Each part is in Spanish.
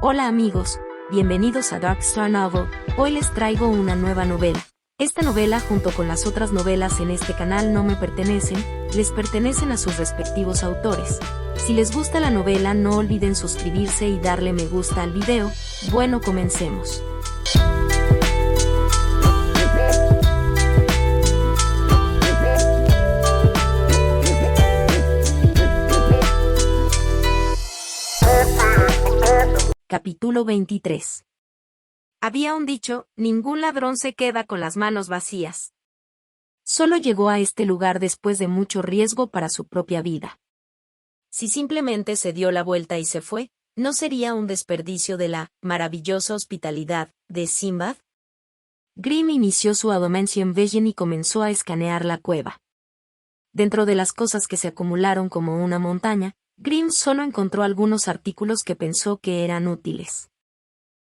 Hola amigos, bienvenidos a Dark Star Novel. Hoy les traigo una nueva novela. Esta novela junto con las otras novelas en este canal no me pertenecen, les pertenecen a sus respectivos autores. Si les gusta la novela no olviden suscribirse y darle me gusta al video. Bueno, comencemos. Capítulo 23. Había un dicho, ningún ladrón se queda con las manos vacías. Solo llegó a este lugar después de mucho riesgo para su propia vida. Si simplemente se dio la vuelta y se fue, ¿no sería un desperdicio de la maravillosa hospitalidad de Sinbad? Grimm inició su Adamantine Vision y comenzó a escanear la cueva. Dentro de las cosas que se acumularon como una montaña, Grimm solo encontró algunos artículos que pensó que eran útiles.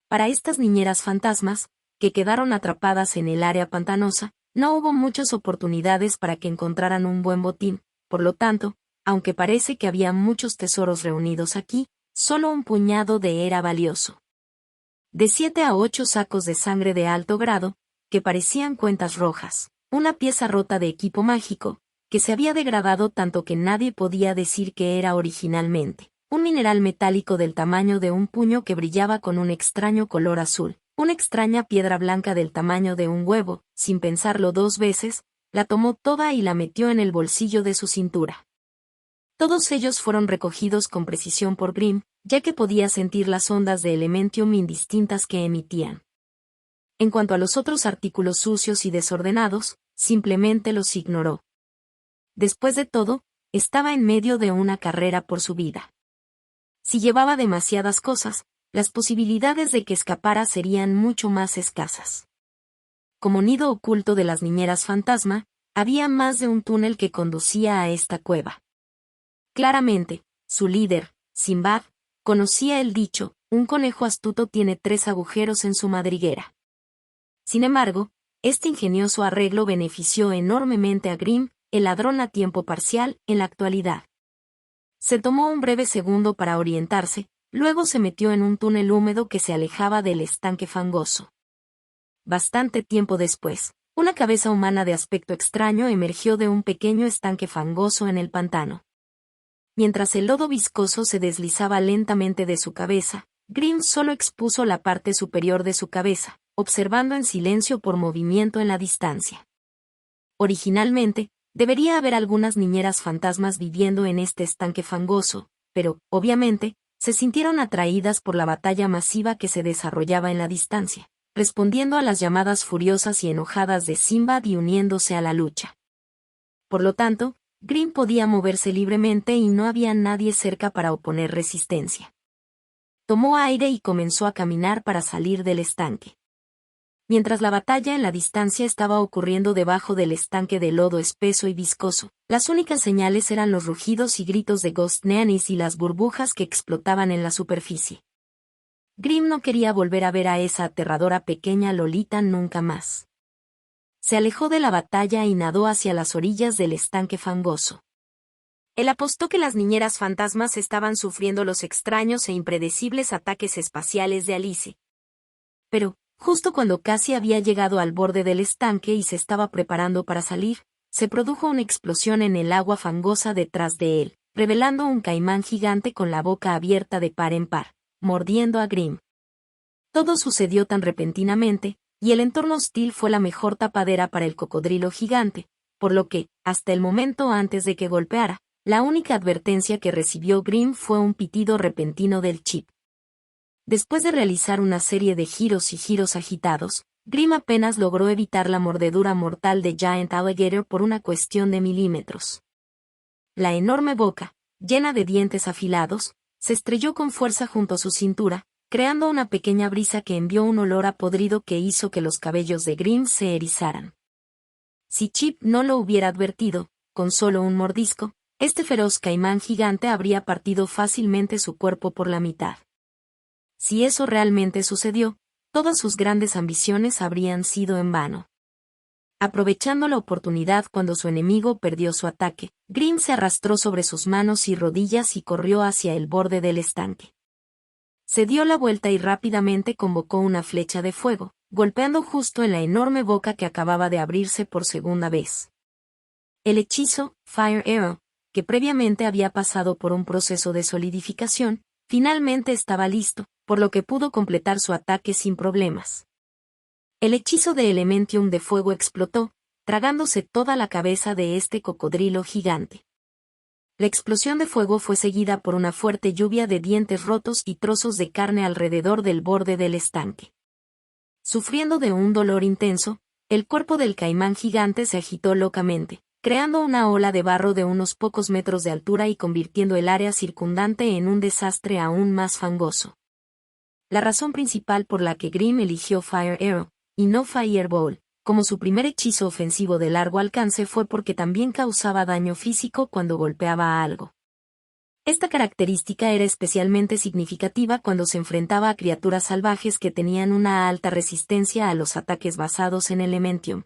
Para estas niñeras fantasmas, que quedaron atrapadas en el área pantanosa, no hubo muchas oportunidades para que encontraran un buen botín, por lo tanto, aunque parece que había muchos tesoros reunidos aquí, solo un puñado de era valioso. De 7 a 8 sacos de sangre de alto grado, que parecían cuentas rojas, una pieza rota de equipo mágico, que se había degradado tanto que nadie podía decir que era originalmente, un mineral metálico del tamaño de un puño que brillaba con un extraño color azul, una extraña piedra blanca del tamaño de un huevo, sin pensarlo dos veces, la tomó toda y la metió en el bolsillo de su cintura. Todos ellos fueron recogidos con precisión por Grimm, ya que podía sentir las ondas de elementium indistintas que emitían. En cuanto a los otros artículos sucios y desordenados, simplemente los ignoró. Después de todo, estaba en medio de una carrera por su vida. Si llevaba demasiadas cosas, las posibilidades de que escapara serían mucho más escasas. Como nido oculto de las niñeras fantasma, había más de un túnel que conducía a esta cueva. Claramente, su líder, Sinbad, conocía el dicho, un conejo astuto tiene 3 agujeros en su madriguera. Sin embargo, este ingenioso arreglo benefició enormemente a Grimm, el ladrón a tiempo parcial, en la actualidad. Se tomó un breve segundo para orientarse, luego se metió en un túnel húmedo que se alejaba del estanque fangoso. Bastante tiempo después, una cabeza humana de aspecto extraño emergió de un pequeño estanque fangoso en el pantano. Mientras el lodo viscoso se deslizaba lentamente de su cabeza, Grimm solo expuso la parte superior de su cabeza, observando en silencio por movimiento en la distancia. Originalmente, debería haber algunas niñeras fantasmas viviendo en este estanque fangoso, pero, obviamente, se sintieron atraídas por la batalla masiva que se desarrollaba en la distancia, respondiendo a las llamadas furiosas y enojadas de Sinbad y uniéndose a la lucha. Por lo tanto, Grimm podía moverse libremente y no había nadie cerca para oponer resistencia. Tomó aire y comenzó a caminar para salir del estanque. Mientras la batalla en la distancia estaba ocurriendo debajo del estanque de lodo espeso y viscoso, las únicas señales eran los rugidos y gritos de Ghost Nannies y las burbujas que explotaban en la superficie. Grimm no quería volver a ver a esa aterradora pequeña Lolita nunca más. Se alejó de la batalla y nadó hacia las orillas del estanque fangoso. Él apostó que las niñeras fantasmas estaban sufriendo los extraños e impredecibles ataques espaciales de Alice. Pero, justo cuando casi había llegado al borde del estanque y se estaba preparando para salir, se produjo una explosión en el agua fangosa detrás de él, revelando un caimán gigante con la boca abierta de par en par, mordiendo a Grimm. Todo sucedió tan repentinamente, y el entorno hostil fue la mejor tapadera para el cocodrilo gigante, por lo que, hasta el momento antes de que golpeara, la única advertencia que recibió Grimm fue un pitido repentino del chip. Después de realizar una serie de giros y giros agitados, Grimm apenas logró evitar la mordedura mortal de Giant Alligator por una cuestión de milímetros. La enorme boca, llena de dientes afilados, se estrelló con fuerza junto a su cintura, creando una pequeña brisa que envió un olor a podrido que hizo que los cabellos de Grimm se erizaran. Si Chip no lo hubiera advertido, con solo un mordisco, este feroz caimán gigante habría partido fácilmente su cuerpo por la mitad. Si eso realmente sucedió, todas sus grandes ambiciones habrían sido en vano. Aprovechando la oportunidad cuando su enemigo perdió su ataque, Grimm se arrastró sobre sus manos y rodillas y corrió hacia el borde del estanque. se dio la vuelta y rápidamente convocó una flecha de fuego, golpeando justo en la enorme boca que acababa de abrirse por segunda vez. El hechizo, Fire Arrow, que previamente había pasado por un proceso de solidificación, finalmente estaba listo, por lo que pudo completar su ataque sin problemas. El hechizo de Elementium de fuego explotó, tragándose toda la cabeza de este cocodrilo gigante. La explosión de fuego fue seguida por una fuerte lluvia de dientes rotos y trozos de carne alrededor del borde del estanque. Sufriendo de un dolor intenso, el cuerpo del caimán gigante se agitó locamente, creando una ola de barro de unos pocos metros de altura y convirtiendo el área circundante en un desastre aún más fangoso. La razón principal por la que Grimm eligió Fire Arrow, y no Fireball, como su primer hechizo ofensivo de largo alcance fue porque también causaba daño físico cuando golpeaba a algo. Esta característica era especialmente significativa cuando se enfrentaba a criaturas salvajes que tenían una alta resistencia a los ataques basados en Elementium.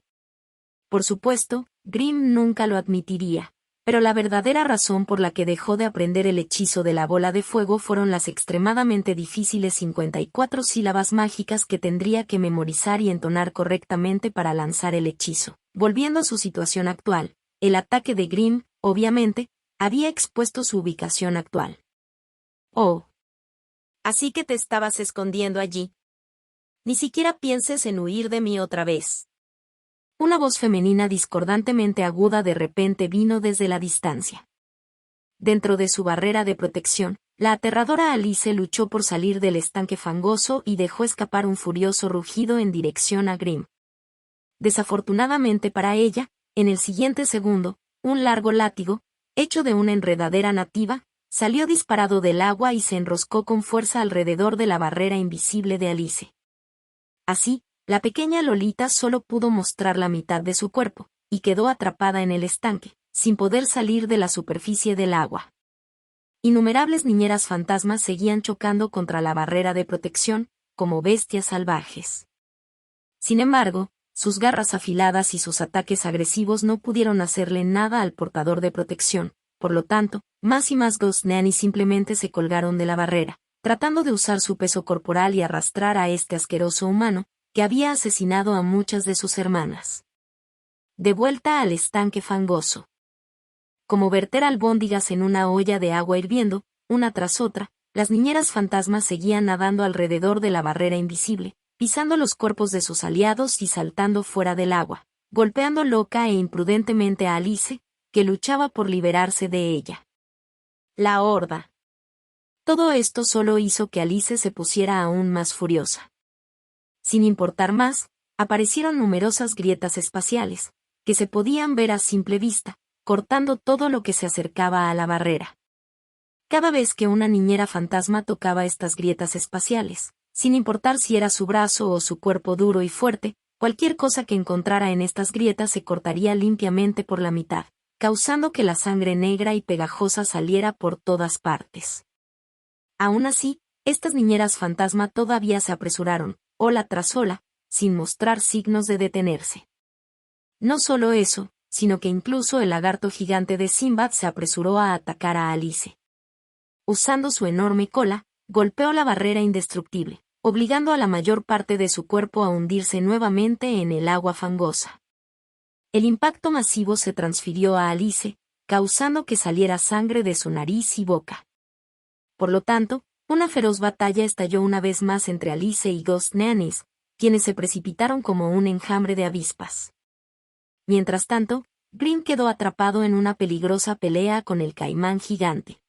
Por supuesto, Grimm nunca lo admitiría, pero la verdadera razón por la que dejó de aprender el hechizo de la bola de fuego fueron las extremadamente difíciles 54 sílabas mágicas que tendría que memorizar y entonar correctamente para lanzar el hechizo. Volviendo a su situación actual, el ataque de Grimm, obviamente, había expuesto su ubicación actual. Oh. Así que te estabas escondiendo allí. Ni siquiera pienses en huir de mí otra vez. Una voz femenina discordantemente aguda de repente vino desde la distancia. Dentro de su barrera de protección, la aterradora Alice luchó por salir del estanque fangoso y dejó escapar un furioso rugido en dirección a Grimm. Desafortunadamente para ella, en el siguiente segundo, un largo látigo, hecho de una enredadera nativa, salió disparado del agua y se enroscó con fuerza alrededor de la barrera invisible de Alice. Así, la pequeña Lolita solo pudo mostrar la mitad de su cuerpo, y quedó atrapada en el estanque, sin poder salir de la superficie del agua. Innumerables niñeras fantasmas seguían chocando contra la barrera de protección, como bestias salvajes. Sin embargo, sus garras afiladas y sus ataques agresivos no pudieron hacerle nada al portador de protección, por lo tanto, más y más Ghost Nanny simplemente se colgaron de la barrera, tratando de usar su peso corporal y arrastrar a este asqueroso humano, que había asesinado a muchas de sus hermanas. De vuelta al estanque fangoso. Como verter albóndigas en una olla de agua hirviendo, una tras otra, las niñeras fantasmas seguían nadando alrededor de la barrera invisible, pisando los cuerpos de sus aliados y saltando fuera del agua, golpeando loca e imprudentemente a Alice, que luchaba por liberarse de ella. La horda. Todo esto solo hizo que Alice se pusiera aún más furiosa. Sin importar más, aparecieron numerosas grietas espaciales, que se podían ver a simple vista, cortando todo lo que se acercaba a la barrera. Cada vez que una niñera fantasma tocaba estas grietas espaciales, sin importar si era su brazo o su cuerpo duro y fuerte, cualquier cosa que encontrara en estas grietas se cortaría limpiamente por la mitad, causando que la sangre negra y pegajosa saliera por todas partes. Aún así, estas niñeras fantasma todavía se apresuraron, ola tras ola, sin mostrar signos de detenerse. No solo eso, sino que incluso el lagarto gigante de Sinbad se apresuró a atacar a Alice. Usando su enorme cola, golpeó la barrera indestructible, obligando a la mayor parte de su cuerpo a hundirse nuevamente en el agua fangosa. El impacto masivo se transfirió a Alice, causando que saliera sangre de su nariz y boca. Por lo tanto, una feroz batalla estalló una vez más entre Alice y Ghost Nannies, quienes se precipitaron como un enjambre de avispas. Mientras tanto, Grimm quedó atrapado en una peligrosa pelea con el caimán gigante.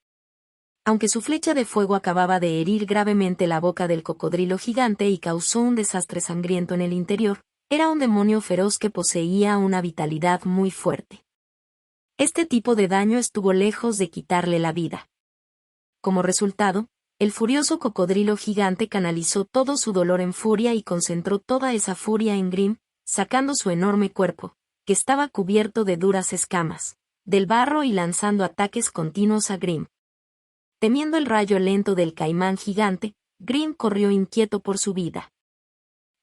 Aunque su flecha de fuego acababa de herir gravemente la boca del cocodrilo gigante y causó un desastre sangriento en el interior, era un demonio feroz que poseía una vitalidad muy fuerte. Este tipo de daño estuvo lejos de quitarle la vida. Como resultado, el furioso cocodrilo gigante canalizó todo su dolor en furia y concentró toda esa furia en Grimm, sacando su enorme cuerpo, que estaba cubierto de duras escamas, del barro y lanzando ataques continuos a Grimm. Temiendo el rayo lento del caimán gigante, Grimm corrió inquieto por su vida.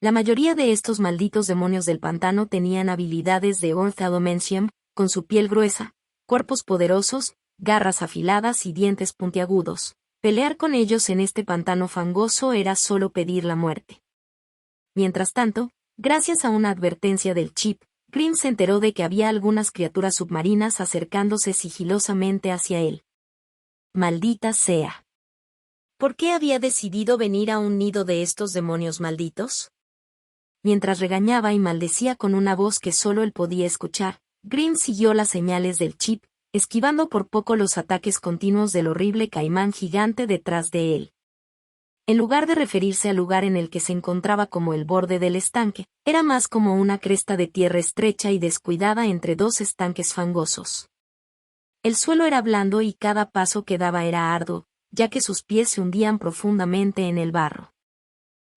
La mayoría de estos malditos demonios del pantano tenían habilidades de Orthodomencium, con su piel gruesa, cuerpos poderosos, garras afiladas y dientes puntiagudos, Pelear con ellos en este pantano fangoso era solo pedir la muerte. Mientras tanto, gracias a una advertencia del Chip, Grimm se enteró de que había algunas criaturas submarinas acercándose sigilosamente hacia él. Maldita sea. ¿Por qué había decidido venir a un nido de estos demonios malditos? Mientras regañaba y maldecía con una voz que solo él podía escuchar, Grimm siguió las señales del Chip, esquivando por poco los ataques continuos del horrible caimán gigante detrás de él. En lugar de referirse al lugar en el que se encontraba como el borde del estanque, era más como una cresta de tierra estrecha y descuidada entre dos estanques fangosos. El suelo era blando y cada paso que daba era arduo, ya que sus pies se hundían profundamente en el barro.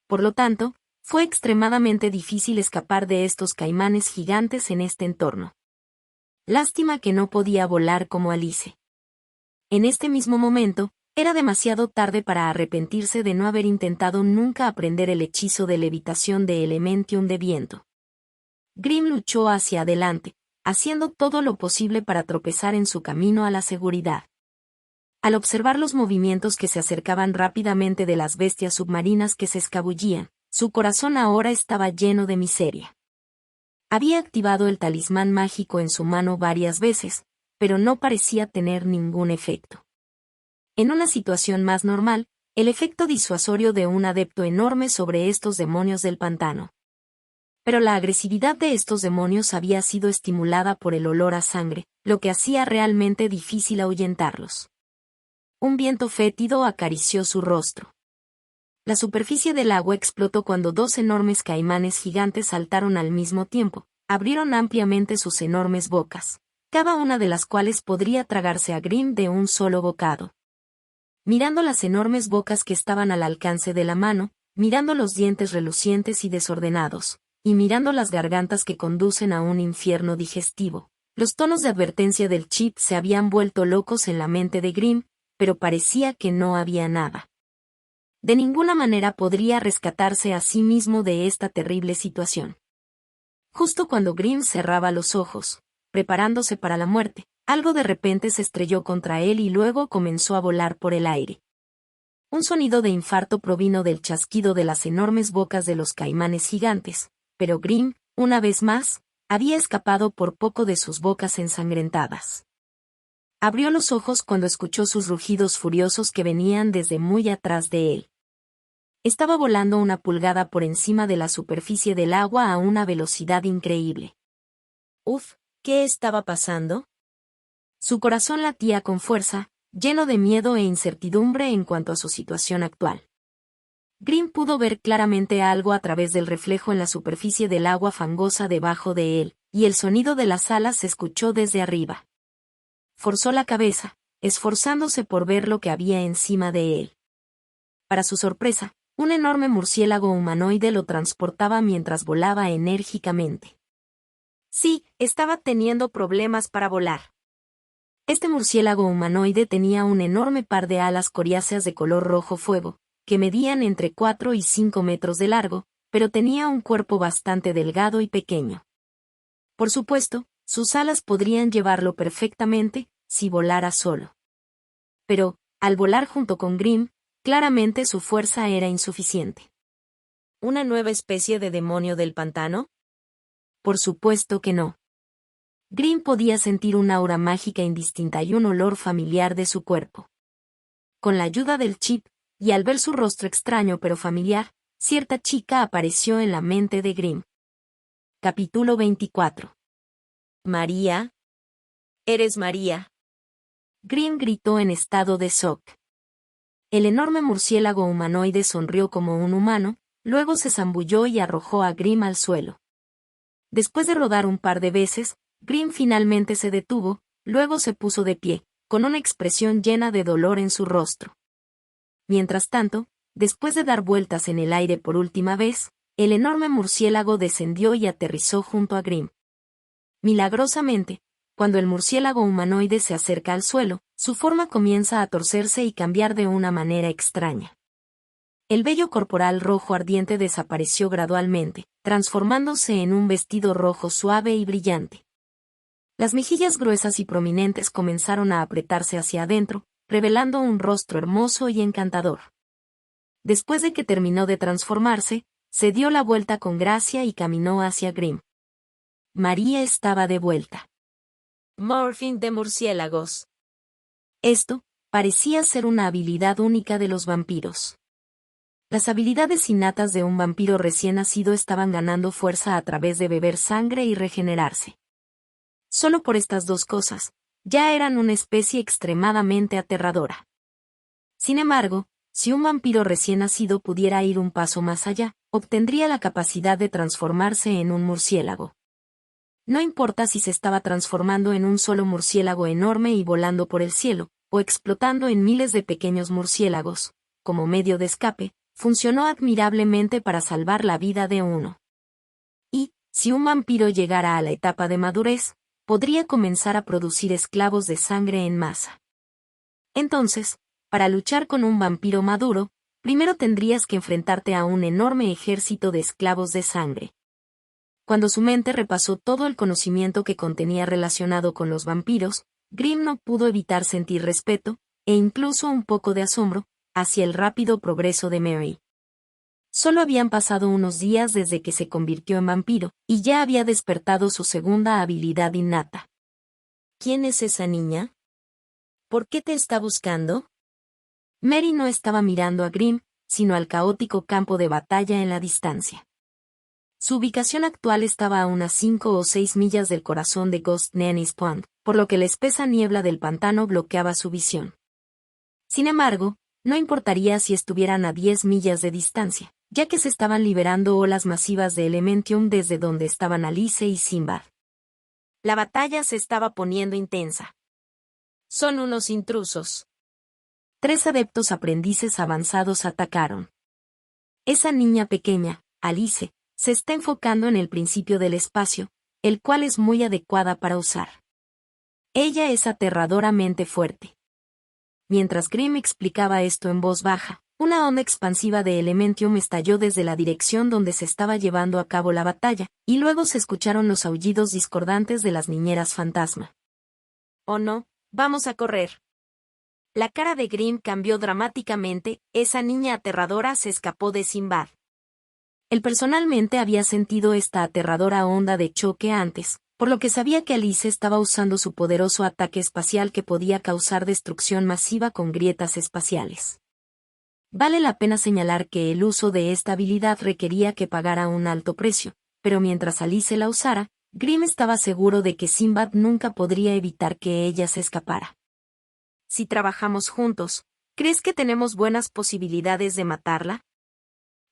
Por lo tanto, fue extremadamente difícil escapar de estos caimanes gigantes en este entorno. Lástima que no podía volar como Alice. En este mismo momento, era demasiado tarde para arrepentirse de no haber intentado nunca aprender el hechizo de levitación de Elementium de viento. Grimm luchó hacia adelante, haciendo todo lo posible para tropezar en su camino a la seguridad. Al observar los movimientos que se acercaban rápidamente de las bestias submarinas que se escabullían, su corazón ahora estaba lleno de miseria. Había activado el talismán mágico en su mano varias veces, pero no parecía tener ningún efecto. En una situación más normal, el efecto disuasorio de un adepto enorme sobre estos demonios del pantano. Pero la agresividad de estos demonios había sido estimulada por el olor a sangre, lo que hacía realmente difícil ahuyentarlos. Un viento fétido acarició su rostro. La superficie del agua explotó cuando dos enormes caimanes gigantes saltaron al mismo tiempo, abrieron ampliamente sus enormes bocas, cada una de las cuales podría tragarse a Grimm de un solo bocado. Mirando las enormes bocas que estaban al alcance de la mano, mirando los dientes relucientes y desordenados, y mirando las gargantas que conducen a un infierno digestivo, los tonos de advertencia del Chip se habían vuelto locos en la mente de Grimm, pero parecía que no había nada. De ninguna manera podría rescatarse a sí mismo de esta terrible situación. Justo cuando Grimm cerraba los ojos, preparándose para la muerte, algo de repente se estrelló contra él y luego comenzó a volar por el aire. Un sonido de infarto provino del chasquido de las enormes bocas de los caimanes gigantes, pero Grimm, una vez más, había escapado por poco de sus bocas ensangrentadas. Abrió los ojos cuando escuchó sus rugidos furiosos que venían desde muy atrás de él. Estaba volando una pulgada por encima de la superficie del agua a una velocidad increíble. Uf, ¿qué estaba pasando? Su corazón latía con fuerza, lleno de miedo e incertidumbre en cuanto a su situación actual. Grimm pudo ver claramente algo a través del reflejo en la superficie del agua fangosa debajo de él, y el sonido de las alas se escuchó desde arriba. Forzó la cabeza, esforzándose por ver lo que había encima de él. Para su sorpresa, un enorme murciélago humanoide lo transportaba mientras volaba enérgicamente. Sí, estaba teniendo problemas para volar. Este murciélago humanoide tenía un enorme par de alas coriáceas de color rojo fuego, que medían entre 4 y 5 metros de largo, pero tenía un cuerpo bastante delgado y pequeño. Por supuesto, sus alas podrían llevarlo perfectamente, si volara solo. Pero, al volar junto con Grimm, claramente su fuerza era insuficiente. ¿Una nueva especie de demonio del pantano? Por supuesto que no. Grimm podía sentir una aura mágica indistinta y un olor familiar de su cuerpo. Con la ayuda del Chip, y al ver su rostro extraño pero familiar, cierta chica apareció en la mente de Grimm. Capítulo 24. María. ¿Eres María? Grimm gritó en estado de shock. El enorme murciélago humanoide sonrió como un humano, luego se zambulló y arrojó a Grimm al suelo. Después de rodar un par de veces, Grimm finalmente se detuvo, luego se puso de pie, con una expresión llena de dolor en su rostro. Mientras tanto, después de dar vueltas en el aire por última vez, el enorme murciélago descendió y aterrizó junto a Grimm. Milagrosamente, cuando el murciélago humanoide se acerca al suelo, su forma comienza a torcerse y cambiar de una manera extraña. El vello corporal rojo ardiente desapareció gradualmente, transformándose en un vestido rojo suave y brillante. Las mejillas gruesas y prominentes comenzaron a apretarse hacia adentro, revelando un rostro hermoso y encantador. Después de que terminó de transformarse, se dio la vuelta con gracia y caminó hacia Grimm. María estaba de vuelta. Morphing de murciélagos. Esto parecía ser una habilidad única de los vampiros. Las habilidades innatas de un vampiro recién nacido estaban ganando fuerza a través de beber sangre y regenerarse. Solo por estas dos cosas, ya eran una especie extremadamente aterradora. Sin embargo, si un vampiro recién nacido pudiera ir un paso más allá, obtendría la capacidad de transformarse en un murciélago. No importa si se estaba transformando en un solo murciélago enorme y volando por el cielo, o explotando en miles de pequeños murciélagos, como medio de escape, funcionó admirablemente para salvar la vida de uno. Y, si un vampiro llegara a la etapa de madurez, podría comenzar a producir esclavos de sangre en masa. Entonces, para luchar con un vampiro maduro, primero tendrías que enfrentarte a un enorme ejército de esclavos de sangre. Cuando su mente repasó todo el conocimiento que contenía relacionado con los vampiros, Grimm no pudo evitar sentir respeto, e incluso un poco de asombro, hacia el rápido progreso de Mary. Solo habían pasado unos días desde que se convirtió en vampiro, y ya había despertado su segunda habilidad innata. ¿Quién es esa niña? ¿Por qué te está buscando? Mary no estaba mirando a Grimm, sino al caótico campo de batalla en la distancia. Su ubicación actual estaba a unas 5 o 6 millas del corazón de Ghost Nanny's Pond, por lo que la espesa niebla del pantano bloqueaba su visión. Sin embargo, no importaría si estuvieran a 10 millas de distancia, ya que se estaban liberando olas masivas de Elementium desde donde estaban Alice y Sinbad. La batalla se estaba poniendo intensa. Son unos intrusos. 3 adeptos aprendices avanzados atacaron. Esa niña pequeña, Alice, se está enfocando en el principio del espacio, el cual es muy adecuada para usar. Ella es aterradoramente fuerte. Mientras Grimm explicaba esto en voz baja, una onda expansiva de Elementium estalló desde la dirección donde se estaba llevando a cabo la batalla, y luego se escucharon los aullidos discordantes de las niñeras fantasma. «Oh no, vamos a correr». La cara de Grimm cambió dramáticamente, esa niña aterradora se escapó de Sinbad. Él personalmente había sentido esta aterradora onda de choque antes, por lo que sabía que Alice estaba usando su poderoso ataque espacial que podía causar destrucción masiva con grietas espaciales. Vale la pena señalar que el uso de esta habilidad requería que pagara un alto precio, pero mientras Alice la usara, Grimm estaba seguro de que Sinbad nunca podría evitar que ella se escapara. Si trabajamos juntos, ¿crees que tenemos buenas posibilidades de matarla?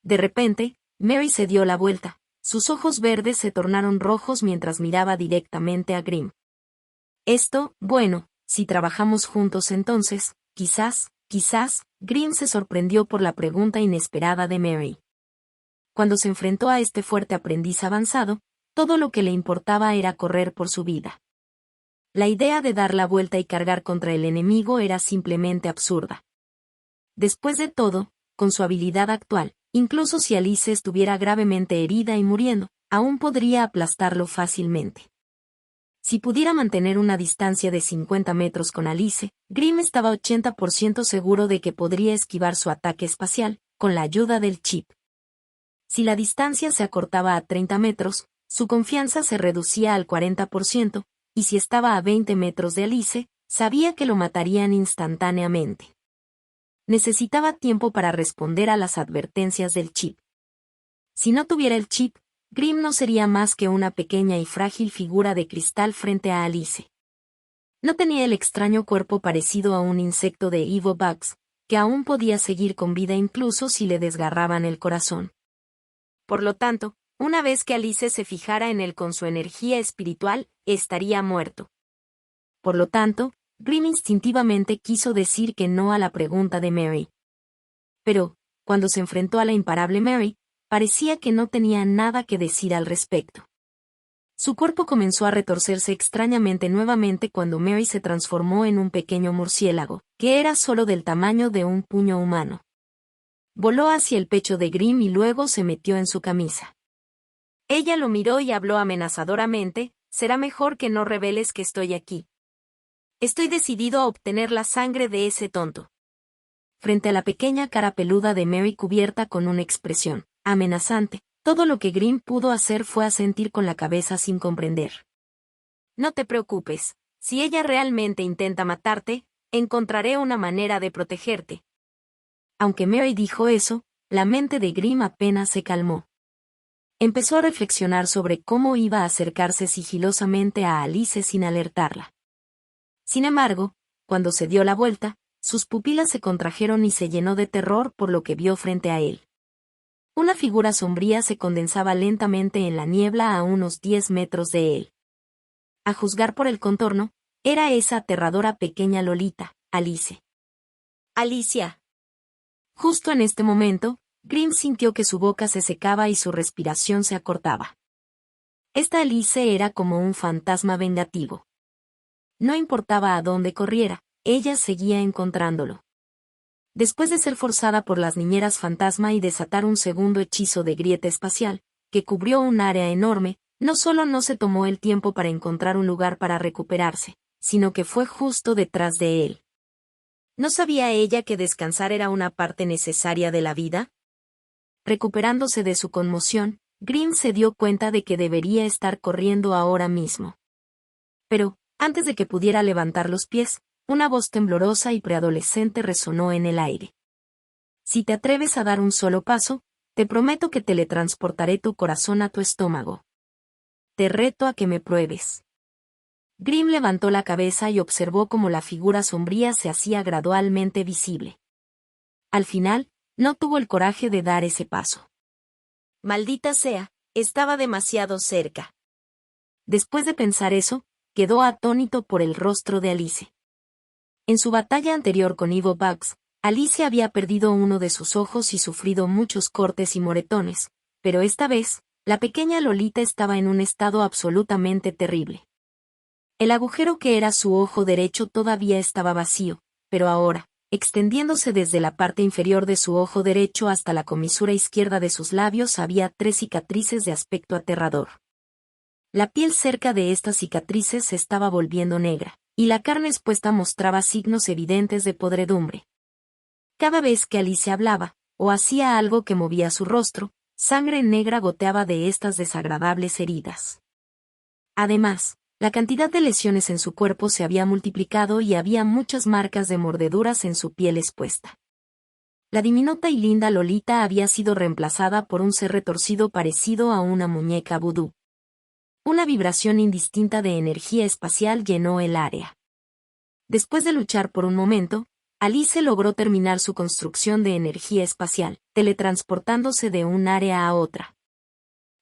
De repente, Mary se dio la vuelta. Sus ojos verdes se tornaron rojos mientras miraba directamente a Grimm. Bueno, si trabajamos juntos entonces, quizás, Grimm se sorprendió por la pregunta inesperada de Mary. Cuando se enfrentó a este fuerte aprendiz avanzado, todo lo que le importaba era correr por su vida. La idea de dar la vuelta y cargar contra el enemigo era simplemente absurda. Después de todo, con su habilidad actual, incluso si Alice estuviera gravemente herida y muriendo, aún podría aplastarlo fácilmente. Si pudiera mantener una distancia de 50 metros con Alice, Grimm estaba 80% seguro de que podría esquivar su ataque espacial, con la ayuda del chip. Si la distancia se acortaba a 30 metros, su confianza se reducía al 40%, y si estaba a 20 metros de Alice, sabía que lo matarían instantáneamente. Necesitaba tiempo para responder a las advertencias del chip. Si no tuviera el chip, Grimm no sería más que una pequeña y frágil figura de cristal frente a Alice. No tenía el extraño cuerpo parecido a un insecto de Evo Bugs, que aún podía seguir con vida incluso si le desgarraban el corazón. Por lo tanto, una vez que Alice se fijara en él con su energía espiritual, estaría muerto. Por lo tanto, Grimm instintivamente quiso decir que no a la pregunta de Mary. Pero, cuando se enfrentó a la imparable Mary, parecía que no tenía nada que decir al respecto. Su cuerpo comenzó a retorcerse extrañamente nuevamente cuando Mary se transformó en un pequeño murciélago, que era solo del tamaño de un puño humano. Voló hacia el pecho de Grimm y luego se metió en su camisa. Ella lo miró y habló amenazadoramente: «Será mejor que no reveles que estoy aquí». Estoy decidido a obtener la sangre de ese tonto. Frente a la pequeña cara peluda de Mary cubierta con una expresión amenazante, todo lo que Grimm pudo hacer fue asentir con la cabeza sin comprender. No te preocupes, si ella realmente intenta matarte, encontraré una manera de protegerte. Aunque Mary dijo eso, la mente de Grimm apenas se calmó. Empezó a reflexionar sobre cómo iba a acercarse sigilosamente a Alice sin alertarla. Sin embargo, cuando se dio la vuelta, sus pupilas se contrajeron y se llenó de terror por lo que vio frente a él. Una figura sombría se condensaba lentamente en la niebla a unos 10 metros de él. A juzgar por el contorno, era esa aterradora pequeña Lolita, Alice. ¡Alicia! Justo en este momento, Grimm sintió que su boca se secaba y su respiración se acortaba. Esta Alice era como un fantasma vengativo. No importaba a dónde corriera, ella seguía encontrándolo. Después de ser forzada por las niñeras fantasma y desatar un segundo hechizo de grieta espacial, que cubrió un área enorme, no solo no se tomó el tiempo para encontrar un lugar para recuperarse, sino que fue justo detrás de él. ¿No sabía ella que descansar era una parte necesaria de la vida? Recuperándose de su conmoción, Grimm se dio cuenta de que debería estar corriendo ahora mismo. Pero, antes de que pudiera levantar los pies, una voz temblorosa y preadolescente resonó en el aire. Si te atreves a dar un solo paso, te prometo que teletransportaré tu corazón a tu estómago. Te reto a que me pruebes. Grimm levantó la cabeza y observó cómo la figura sombría se hacía gradualmente visible. Al final, no tuvo el coraje de dar ese paso. Maldita sea, estaba demasiado cerca. Después de pensar eso, quedó atónito por el rostro de Alice. En su batalla anterior con Evo Bugs, Alice había perdido uno de sus ojos y sufrido muchos cortes y moretones, pero esta vez, la pequeña Lolita estaba en un estado absolutamente terrible. El agujero que era su ojo derecho todavía estaba vacío, pero ahora, extendiéndose desde la parte inferior de su ojo derecho hasta la comisura izquierda de sus labios había 3 cicatrices de aspecto aterrador. La piel cerca de estas cicatrices se estaba volviendo negra, y la carne expuesta mostraba signos evidentes de podredumbre. Cada vez que Alice hablaba, o hacía algo que movía su rostro, sangre negra goteaba de estas desagradables heridas. Además, la cantidad de lesiones en su cuerpo se había multiplicado y había muchas marcas de mordeduras en su piel expuesta. La diminuta y linda Lolita había sido reemplazada por un ser retorcido parecido a una muñeca vudú. Una vibración indistinta de energía espacial llenó el área. Después de luchar por un momento, Alice logró terminar su construcción de energía espacial, teletransportándose de un área a otra.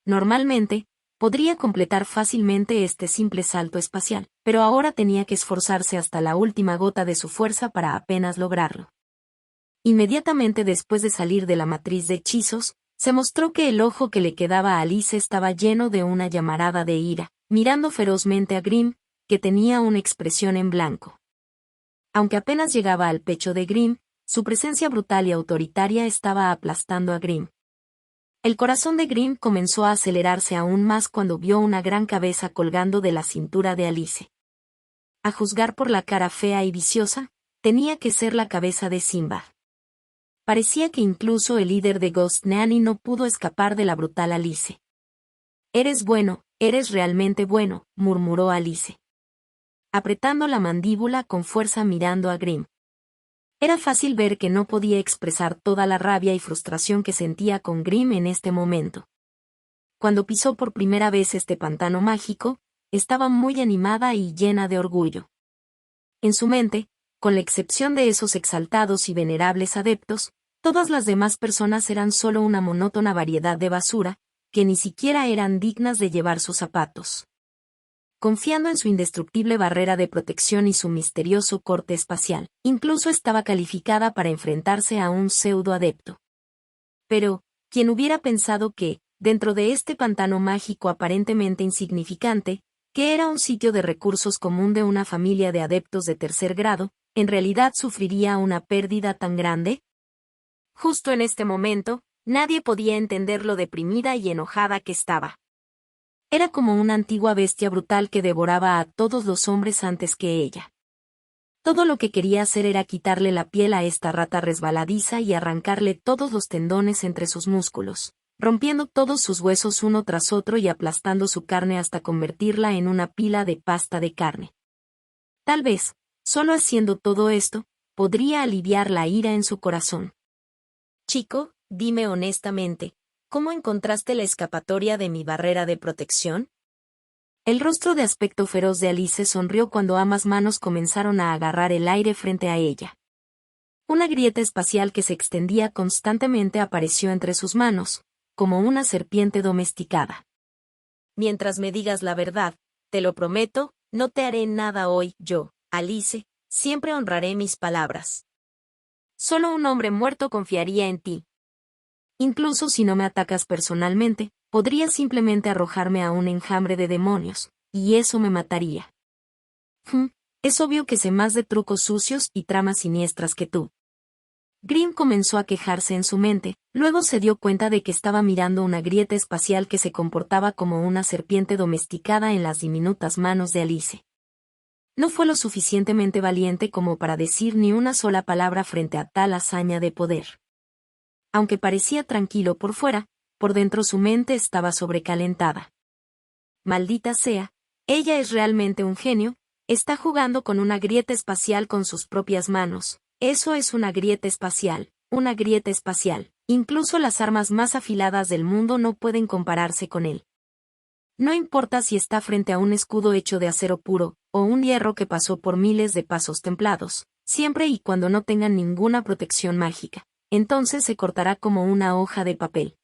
Normalmente, podría completar fácilmente este simple salto espacial, pero ahora tenía que esforzarse hasta la última gota de su fuerza para apenas lograrlo. Inmediatamente después de salir de la matriz de hechizos, se mostró que el ojo que le quedaba a Alice estaba lleno de una llamarada de ira, mirando ferozmente a Grimm, que tenía una expresión en blanco. Aunque apenas llegaba al pecho de Grimm, su presencia brutal y autoritaria estaba aplastando a Grimm. El corazón de Grimm comenzó a acelerarse aún más cuando vio una gran cabeza colgando de la cintura de Alice. A juzgar por la cara fea y viciosa, tenía que ser la cabeza de Sinbad. Parecía que incluso el líder de Ghost Nanny no pudo escapar de la brutal Alice. Eres bueno, eres realmente bueno, murmuró Alice, apretando la mandíbula con fuerza mirando a Grimm. Era fácil ver que no podía expresar toda la rabia y frustración que sentía con Grimm en este momento. Cuando pisó por primera vez este pantano mágico, estaba muy animada y llena de orgullo. En su mente, con la excepción de esos exaltados y venerables adeptos, todas las demás personas eran solo una monótona variedad de basura, que ni siquiera eran dignas de llevar sus zapatos. Confiando en su indestructible barrera de protección y su misterioso corte espacial, incluso estaba calificada para enfrentarse a un pseudo-adepto. Pero, ¿quién hubiera pensado que, dentro de este pantano mágico aparentemente insignificante, que era un sitio de recursos común de una familia de adeptos de tercer grado, en realidad sufriría una pérdida tan grande? Justo en este momento, nadie podía entender lo deprimida y enojada que estaba. Era como una antigua bestia brutal que devoraba a todos los hombres antes que ella. Todo lo que quería hacer era quitarle la piel a esta rata resbaladiza y arrancarle todos los tendones entre sus músculos, rompiendo todos sus huesos uno tras otro y aplastando su carne hasta convertirla en una pila de pasta de carne. Tal vez, solo haciendo todo esto, podría aliviar la ira en su corazón. Chico, dime honestamente, ¿cómo encontraste la escapatoria de mi barrera de protección? El rostro de aspecto feroz de Alice sonrió cuando ambas manos comenzaron a agarrar el aire frente a ella. Una grieta espacial que se extendía constantemente apareció entre sus manos, como una serpiente domesticada. Mientras me digas la verdad, te lo prometo, no te haré nada hoy. Yo, Alice, siempre honraré mis palabras. Solo un hombre muerto confiaría en ti. Incluso si no me atacas personalmente, podrías simplemente arrojarme a un enjambre de demonios, y eso me mataría. Es obvio que sé más de trucos sucios y tramas siniestras que tú. Grimm comenzó a quejarse en su mente, luego se dio cuenta de que estaba mirando una grieta espacial que se comportaba como una serpiente domesticada en las diminutas manos de Alice. No fue lo suficientemente valiente como para decir ni una sola palabra frente a tal hazaña de poder. Aunque parecía tranquilo por fuera, por dentro su mente estaba sobrecalentada. Maldita sea, ella es realmente un genio, está jugando con una grieta espacial con sus propias manos. Eso es una grieta espacial, una grieta espacial. Incluso las armas más afiladas del mundo no pueden compararse con él. No importa si está frente a un escudo hecho de acero puro, o un hierro que pasó por miles de pasos templados, siempre y cuando no tengan ninguna protección mágica, entonces se cortará como una hoja de papel.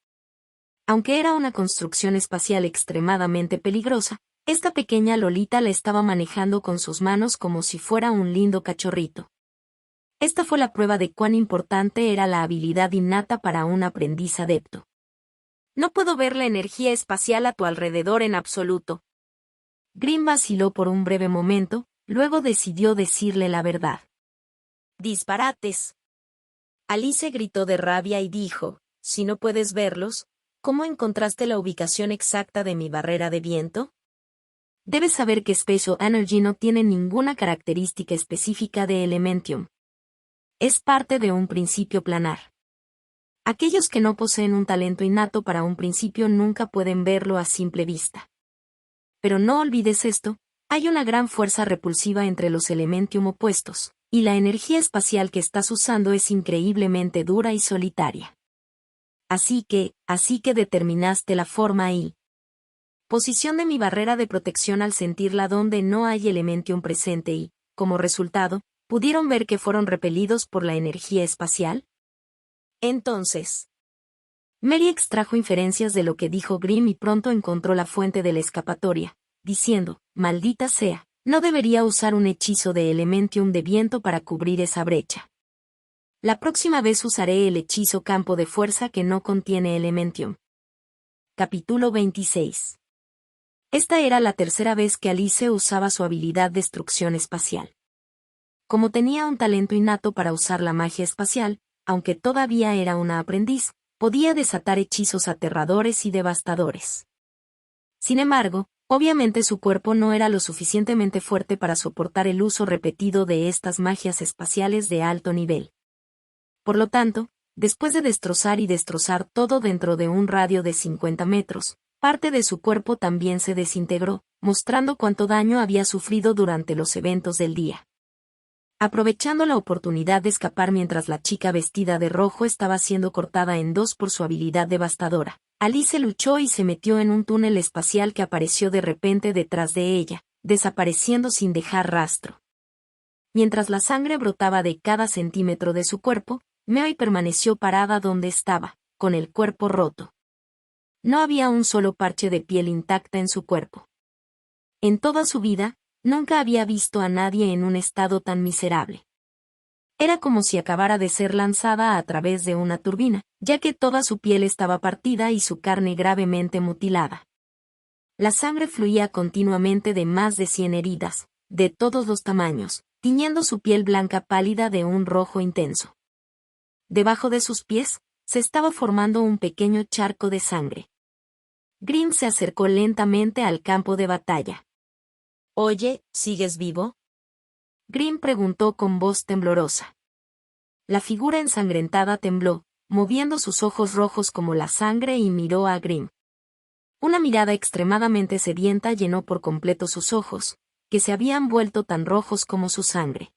Aunque era una construcción espacial extremadamente peligrosa, esta pequeña Lolita la estaba manejando con sus manos como si fuera un lindo cachorrito. Esta fue la prueba de cuán importante era la habilidad innata para un aprendiz adepto. No puedo ver la energía espacial a tu alrededor en absoluto. Grimm vaciló por un breve momento, luego decidió decirle la verdad. Disparates. Alice gritó de rabia y dijo, si no puedes verlos, ¿cómo encontraste la ubicación exacta de mi barrera de viento? Debes saber que Special Energy no tiene ninguna característica específica de Elementium. Es parte de un principio planar. Aquellos que no poseen un talento innato para un principio nunca pueden verlo a simple vista. Pero no olvides esto, hay una gran fuerza repulsiva entre los Elementium opuestos, y la energía espacial que estás usando es increíblemente dura y solitaria. Así que determinaste la forma y posición de mi barrera de protección al sentirla donde no hay Elementium presente y, como resultado, ¿pudieron ver que fueron repelidos por la energía espacial? Entonces, Mary extrajo inferencias de lo que dijo Grimm y pronto encontró la fuente de la escapatoria, diciendo, maldita sea, no debería usar un hechizo de Elementium de viento para cubrir esa brecha. La próxima vez usaré el hechizo campo de fuerza que no contiene Elementium. Capítulo 26. Esta era la tercera vez que Alice usaba su habilidad destrucción espacial. Como tenía un talento innato para usar la magia espacial, aunque todavía era una aprendiz, podía desatar hechizos aterradores y devastadores. Sin embargo, obviamente su cuerpo no era lo suficientemente fuerte para soportar el uso repetido de estas magias espaciales de alto nivel. Por lo tanto, después de destrozar todo dentro de un radio de 50 metros, parte de su cuerpo también se desintegró, mostrando cuánto daño había sufrido durante los eventos del día. Aprovechando la oportunidad de escapar mientras la chica vestida de rojo estaba siendo cortada en dos por su habilidad devastadora, Alice luchó y se metió en un túnel espacial que apareció de repente detrás de ella, desapareciendo sin dejar rastro. Mientras la sangre brotaba de cada centímetro de su cuerpo, Mary permaneció parada donde estaba, con el cuerpo roto. No había un solo parche de piel intacta en su cuerpo. En toda su vida, nunca había visto a nadie en un estado tan miserable. Era como si acabara de ser lanzada a través de una turbina, ya que toda su piel estaba partida y su carne gravemente mutilada. La sangre fluía continuamente de más de 100 heridas, de todos los tamaños, tiñendo su piel blanca pálida de un rojo intenso. Debajo de sus pies, se estaba formando un pequeño charco de sangre. Grimm se acercó lentamente al campo de batalla. Oye, ¿sigues vivo? Grimm preguntó con voz temblorosa. La figura ensangrentada tembló, moviendo sus ojos rojos como la sangre y miró a Grimm. Una mirada extremadamente sedienta llenó por completo sus ojos, que se habían vuelto tan rojos como su sangre.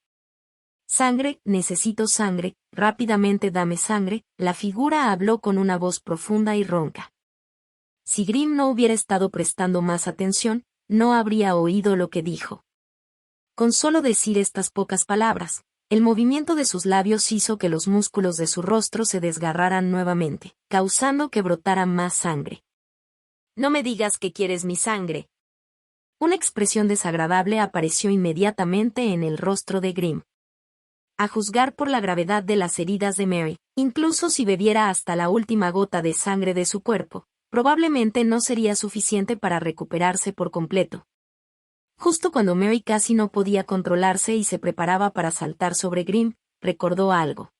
Sangre, necesito sangre, rápidamente dame sangre, la figura habló con una voz profunda y ronca. Si Grimm no hubiera estado prestando más atención, no habría oído lo que dijo. Con solo decir estas pocas palabras, el movimiento de sus labios hizo que los músculos de su rostro se desgarraran nuevamente, causando que brotara más sangre. No me digas que quieres mi sangre. Una expresión desagradable apareció inmediatamente en el rostro de Grimm. A juzgar por la gravedad de las heridas de Mary, incluso si bebiera hasta la última gota de sangre de su cuerpo, probablemente no sería suficiente para recuperarse por completo. Justo cuando Mary casi no podía controlarse y se preparaba para saltar sobre Grimm, recordó algo.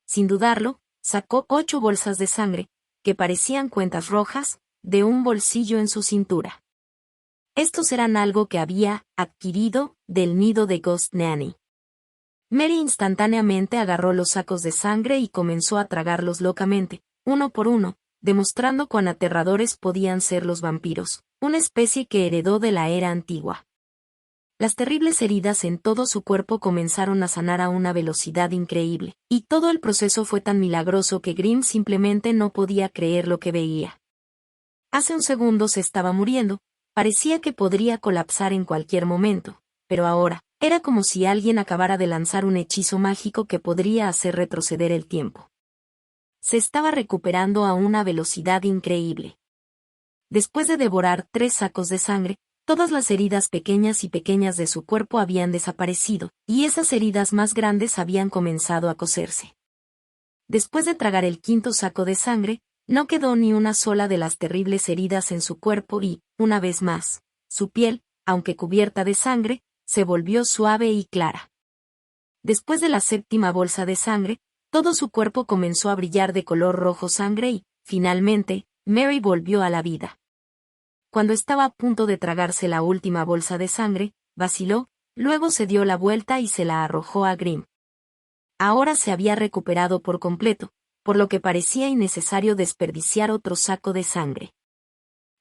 Sin dudarlo, sacó 8 bolsas de sangre, que parecían cuentas rojas, de un bolsillo en su cintura. Estos eran algo que había adquirido del nido de Ghost Nanny. Mary instantáneamente agarró los sacos de sangre y comenzó a tragarlos locamente, uno por uno, demostrando cuán aterradores podían ser los vampiros, una especie que heredó de la era antigua. Las terribles heridas en todo su cuerpo comenzaron a sanar a una velocidad increíble, y todo el proceso fue tan milagroso que Grimm simplemente no podía creer lo que veía. Hace un segundo se estaba muriendo, parecía que podría colapsar en cualquier momento, pero ahora, era como si alguien acabara de lanzar un hechizo mágico que podría hacer retroceder el tiempo. Se estaba recuperando a una velocidad increíble. Después de devorar 3 sacos de sangre, todas las heridas pequeñas y pequeñas de su cuerpo habían desaparecido, y esas heridas más grandes habían comenzado a coserse. Después de tragar el 5.º saco de sangre, no quedó ni una sola de las terribles heridas en su cuerpo y, una vez más, su piel, aunque cubierta de sangre, se volvió suave y clara. Después de la 7.ª bolsa de sangre, todo su cuerpo comenzó a brillar de color rojo sangre y, finalmente, Mary volvió a la vida. Cuando estaba a punto de tragarse la última bolsa de sangre, vaciló, luego se dio la vuelta y se la arrojó a Grimm. Ahora se había recuperado por completo, por lo que parecía innecesario desperdiciar otro saco de sangre.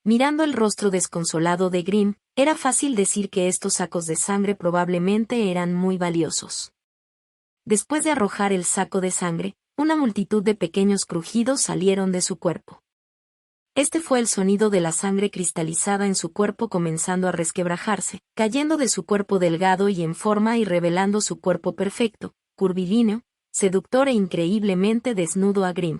Mirando el rostro desconsolado de Grimm, era fácil decir que estos sacos de sangre probablemente eran muy valiosos. Después de arrojar el saco de sangre, una multitud de pequeños crujidos salieron de su cuerpo. Este fue el sonido de la sangre cristalizada en su cuerpo comenzando a resquebrajarse, cayendo de su cuerpo delgado y en forma y revelando su cuerpo perfecto, curvilíneo, seductor e increíblemente desnudo a Grimm.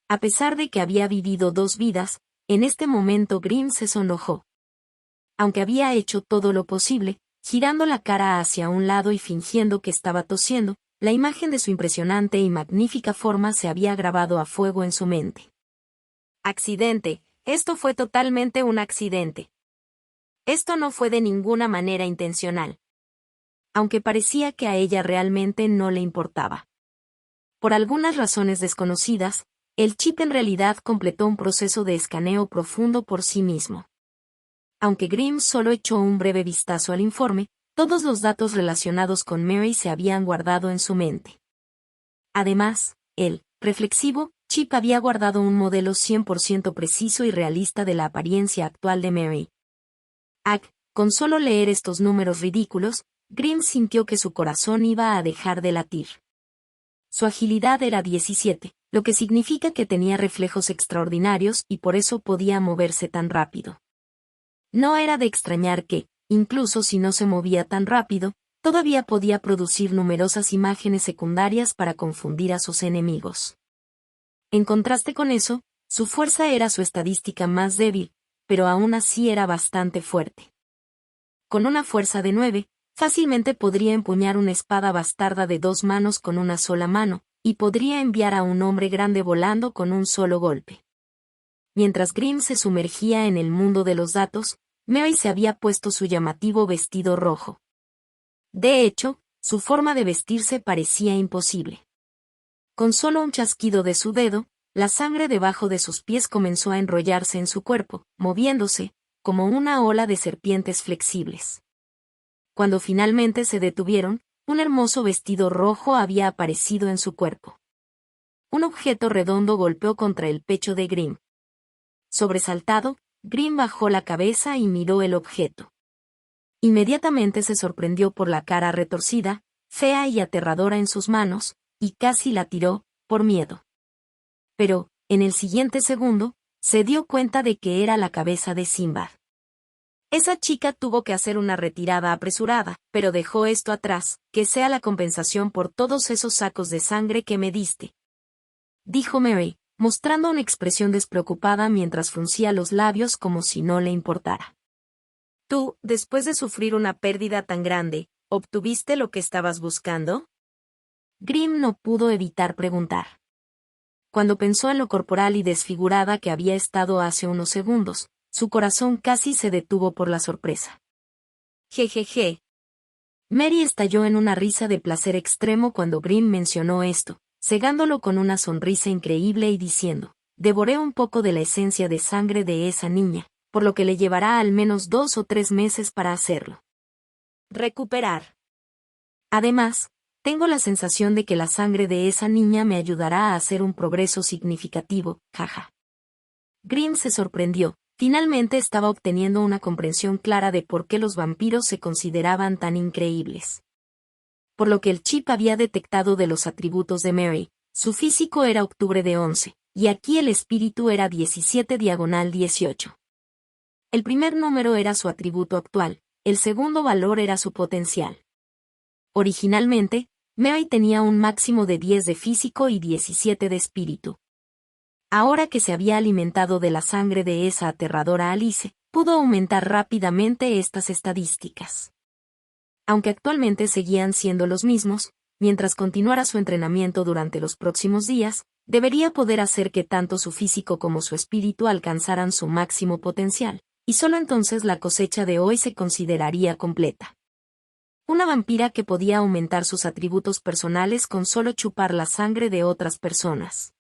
A pesar de que había vivido 2 vidas, en este momento Grimm se sonrojó. Aunque había hecho todo lo posible, girando la cara hacia un lado y fingiendo que estaba tosiendo, la imagen de su impresionante y magnífica forma se había grabado a fuego en su mente. Accidente, esto fue totalmente un accidente. Esto no fue de ninguna manera intencional. Aunque parecía que a ella realmente no le importaba. Por algunas razones desconocidas, el chip en realidad completó un proceso de escaneo profundo por sí mismo. Aunque Grimm solo echó un breve vistazo al informe, todos los datos relacionados con Mary se habían guardado en su mente. Además, el reflexivo chip había guardado un modelo 100% preciso y realista de la apariencia actual de Mary. Con solo leer estos números ridículos, Grimm sintió que su corazón iba a dejar de latir. Su agilidad era 17, lo que significa que tenía reflejos extraordinarios y por eso podía moverse tan rápido. No era de extrañar que, incluso si no se movía tan rápido, todavía podía producir numerosas imágenes secundarias para confundir a sus enemigos. En contraste con eso, su fuerza era su estadística más débil, pero aún así era bastante fuerte. Con una fuerza de 9, fácilmente podría empuñar una espada bastarda de 2 manos con una sola mano, y podría enviar a un hombre grande volando con un solo golpe. Mientras Grimm se sumergía en el mundo de los datos, Mary se había puesto su llamativo vestido rojo. De hecho, su forma de vestirse parecía imposible. Con solo un chasquido de su dedo, la sangre debajo de sus pies comenzó a enrollarse en su cuerpo, moviéndose, como una ola de serpientes flexibles. Cuando finalmente se detuvieron, un hermoso vestido rojo había aparecido en su cuerpo. Un objeto redondo golpeó contra el pecho de Grimm. Sobresaltado, Grimm bajó la cabeza y miró el objeto. Inmediatamente se sorprendió por la cara retorcida, fea y aterradora en sus manos, y casi la tiró, por miedo. Pero, en el siguiente segundo, se dio cuenta de que era la cabeza de Sinbad. Esa chica tuvo que hacer una retirada apresurada, pero dejó esto atrás, que sea la compensación por todos esos sacos de sangre que me diste, dijo Mary, mostrando una expresión despreocupada mientras fruncía los labios como si no le importara. Tú, después de sufrir una pérdida tan grande, ¿obtuviste lo que estabas buscando? Grimm no pudo evitar preguntar. Cuando pensó en lo corporal y desfigurada que había estado hace unos segundos, su corazón casi se detuvo por la sorpresa. Jejeje. Mary estalló en una risa de placer extremo cuando Grimm mencionó esto, cegándolo con una sonrisa increíble y diciendo, devoré un poco de la esencia de sangre de esa niña, por lo que le llevará al menos 2 o 3 meses para hacerlo. Recuperar. Además, tengo la sensación de que la sangre de esa niña me ayudará a hacer un progreso significativo, jaja. Grimm se sorprendió. Finalmente estaba obteniendo una comprensión clara de por qué los vampiros se consideraban tan increíbles. Por lo que el chip había detectado de los atributos de Mary, su físico era octubre de 11, y aquí el espíritu era 17/18. El primer número era su atributo actual, el segundo valor era su potencial. Originalmente, Mary tenía un máximo de 10 de físico y 17 de espíritu. Ahora que se había alimentado de la sangre de esa aterradora Alice, pudo aumentar rápidamente estas estadísticas. Aunque actualmente seguían siendo los mismos, mientras continuara su entrenamiento durante los próximos días, debería poder hacer que tanto su físico como su espíritu alcanzaran su máximo potencial, y solo entonces la cosecha de hoy se consideraría completa. Una vampira que podía aumentar sus atributos personales con solo chupar la sangre de otras personas.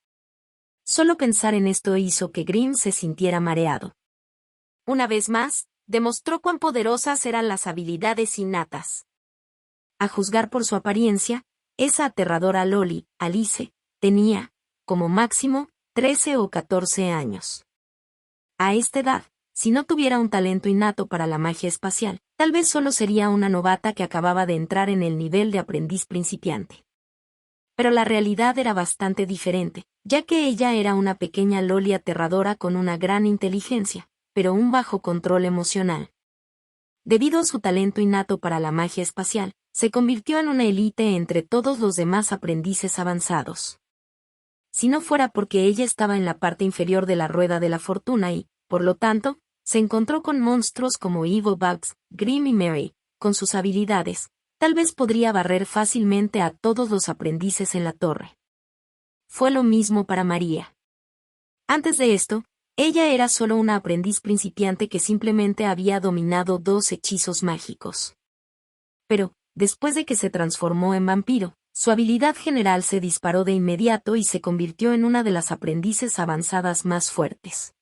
Solo pensar en esto hizo que Grimm se sintiera mareado. Una vez más, demostró cuán poderosas eran las habilidades innatas. A juzgar por su apariencia, esa aterradora Loli, Alice, tenía, como máximo, 13 o 14 años. A esta edad, si no tuviera un talento innato para la magia espacial, tal vez solo sería una novata que acababa de entrar en el nivel de aprendiz principiante. Pero la realidad era bastante diferente, ya que ella era una pequeña Loli aterradora con una gran inteligencia, pero un bajo control emocional. Debido a su talento innato para la magia espacial, se convirtió en una élite entre todos los demás aprendices avanzados. Si no fuera porque ella estaba en la parte inferior de la rueda de la fortuna y, por lo tanto, se encontró con monstruos como Evil Bugs, Grimm y Mary, con sus habilidades, tal vez podría barrer fácilmente a todos los aprendices en la torre. Fue lo mismo para María. Antes de esto, ella era solo una aprendiz principiante que simplemente había dominado 2 hechizos mágicos. Pero, después de que se transformó en vampiro, su habilidad general se disparó de inmediato y se convirtió en una de las aprendices avanzadas más fuertes.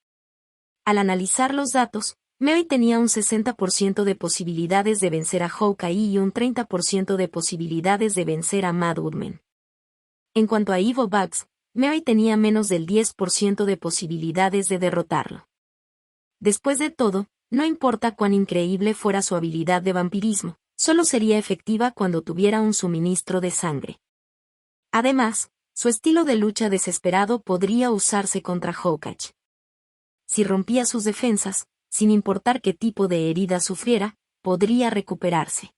Al analizar los datos, Mary tenía un 60% de posibilidades de vencer a Hawkeye y un 30% de posibilidades de vencer a Mad Woodman. En cuanto a Evil Bugs, Mary tenía menos del 10% de posibilidades de derrotarlo. Después de todo, no importa cuán increíble fuera su habilidad de vampirismo, solo sería efectiva cuando tuviera un suministro de sangre. Además, su estilo de lucha desesperado podría usarse contra Hawkeye. Si rompía sus defensas, sin importar qué tipo de herida sufriera, podría recuperarse.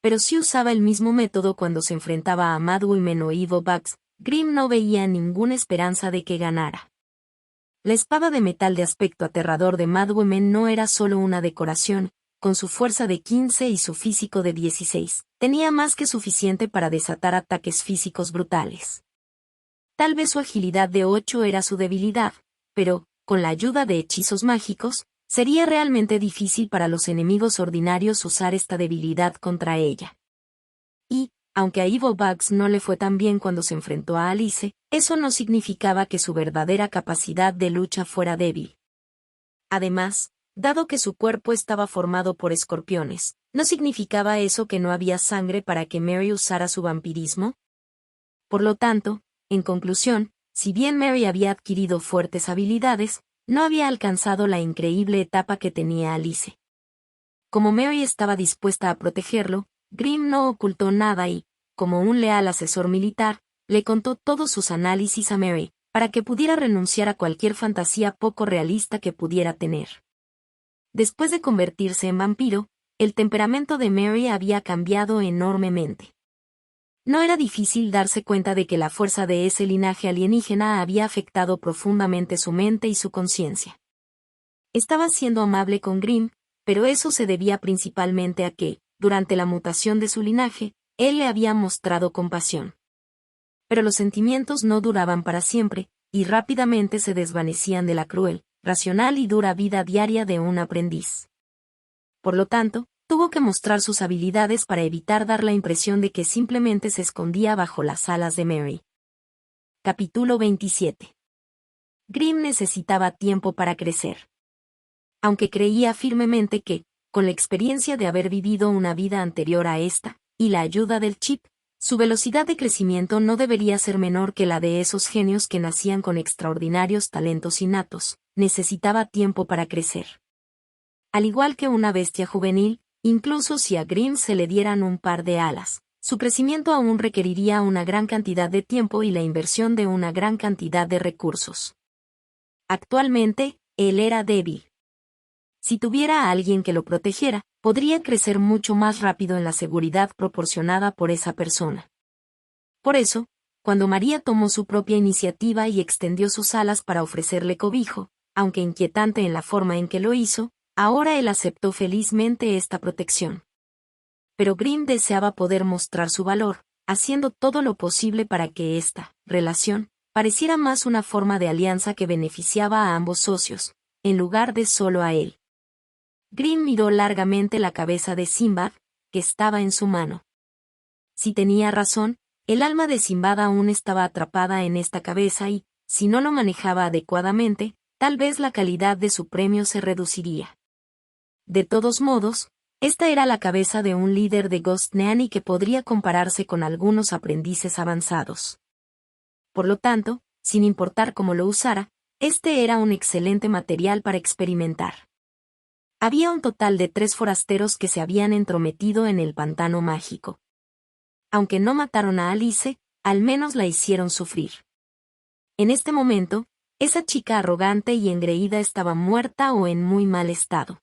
Pero si usaba el mismo método cuando se enfrentaba a Mad Woman o Evil Bugs, Grimm no veía ninguna esperanza de que ganara. La espada de metal de aspecto aterrador de Mad Woman no era solo una decoración, con su fuerza de 15 y su físico de 16, tenía más que suficiente para desatar ataques físicos brutales. Tal vez su agilidad de 8 era su debilidad, pero, con la ayuda de hechizos mágicos, sería realmente difícil para los enemigos ordinarios usar esta debilidad contra ella. Y, aunque a Evil Bugs no le fue tan bien cuando se enfrentó a Alice, eso no significaba que su verdadera capacidad de lucha fuera débil. Además, dado que su cuerpo estaba formado por escorpiones, ¿No significaba eso que no había sangre para que Mary usara su vampirismo? Por lo tanto, en conclusión, si bien Mary había adquirido fuertes habilidades, no había alcanzado la increíble etapa que tenía Alice. Como Mary estaba dispuesta a protegerlo, Grimm no ocultó nada y, como un leal asesor militar, le contó todos sus análisis a Mary, para que pudiera renunciar a cualquier fantasía poco realista que pudiera tener. Después de convertirse en vampiro, el temperamento de Mary había cambiado enormemente. No era difícil darse cuenta de que la fuerza de ese linaje alienígena había afectado profundamente su mente y su conciencia. Estaba siendo amable con Grimm, pero eso se debía principalmente a que, durante la mutación de su linaje, él le había mostrado compasión. Pero los sentimientos no duraban para siempre, y rápidamente se desvanecían de la cruel, racional y dura vida diaria de un aprendiz. Por lo tanto, tuvo que mostrar sus habilidades para evitar dar la impresión de que simplemente se escondía bajo las alas de Mary. Capítulo 27. Grimm necesitaba tiempo para crecer. Aunque creía firmemente que, con la experiencia de haber vivido una vida anterior a esta, y la ayuda del chip, su velocidad de crecimiento no debería ser menor que la de esos genios que nacían con extraordinarios talentos innatos, necesitaba tiempo para crecer. Al igual que una bestia juvenil, incluso si a Grimm se le dieran un par de alas, su crecimiento aún requeriría una gran cantidad de tiempo y la inversión de una gran cantidad de recursos. Actualmente, él era débil. Si tuviera a alguien que lo protegiera, podría crecer mucho más rápido en la seguridad proporcionada por esa persona. Por eso, cuando María tomó su propia iniciativa y extendió sus alas para ofrecerle cobijo, aunque inquietante en la forma en que lo hizo, ahora él aceptó felizmente esta protección. Pero Grimm deseaba poder mostrar su valor, haciendo todo lo posible para que esta relación pareciera más una forma de alianza que beneficiaba a ambos socios, en lugar de solo a él. Grimm miró largamente la cabeza de Sinbad, que estaba en su mano. Si tenía razón, el alma de Sinbad aún estaba atrapada en esta cabeza y, si no lo manejaba adecuadamente, tal vez la calidad de su premio se reduciría. De todos modos, esta era la cabeza de un líder de Ghost Nanny que podría compararse con algunos aprendices avanzados. Por lo tanto, sin importar cómo lo usara, este era un excelente material para experimentar. Había un total de 3 forasteros que se habían entrometido en el pantano mágico. Aunque no mataron a Alice, al menos la hicieron sufrir. En este momento, esa chica arrogante y engreída estaba muerta o en muy mal estado.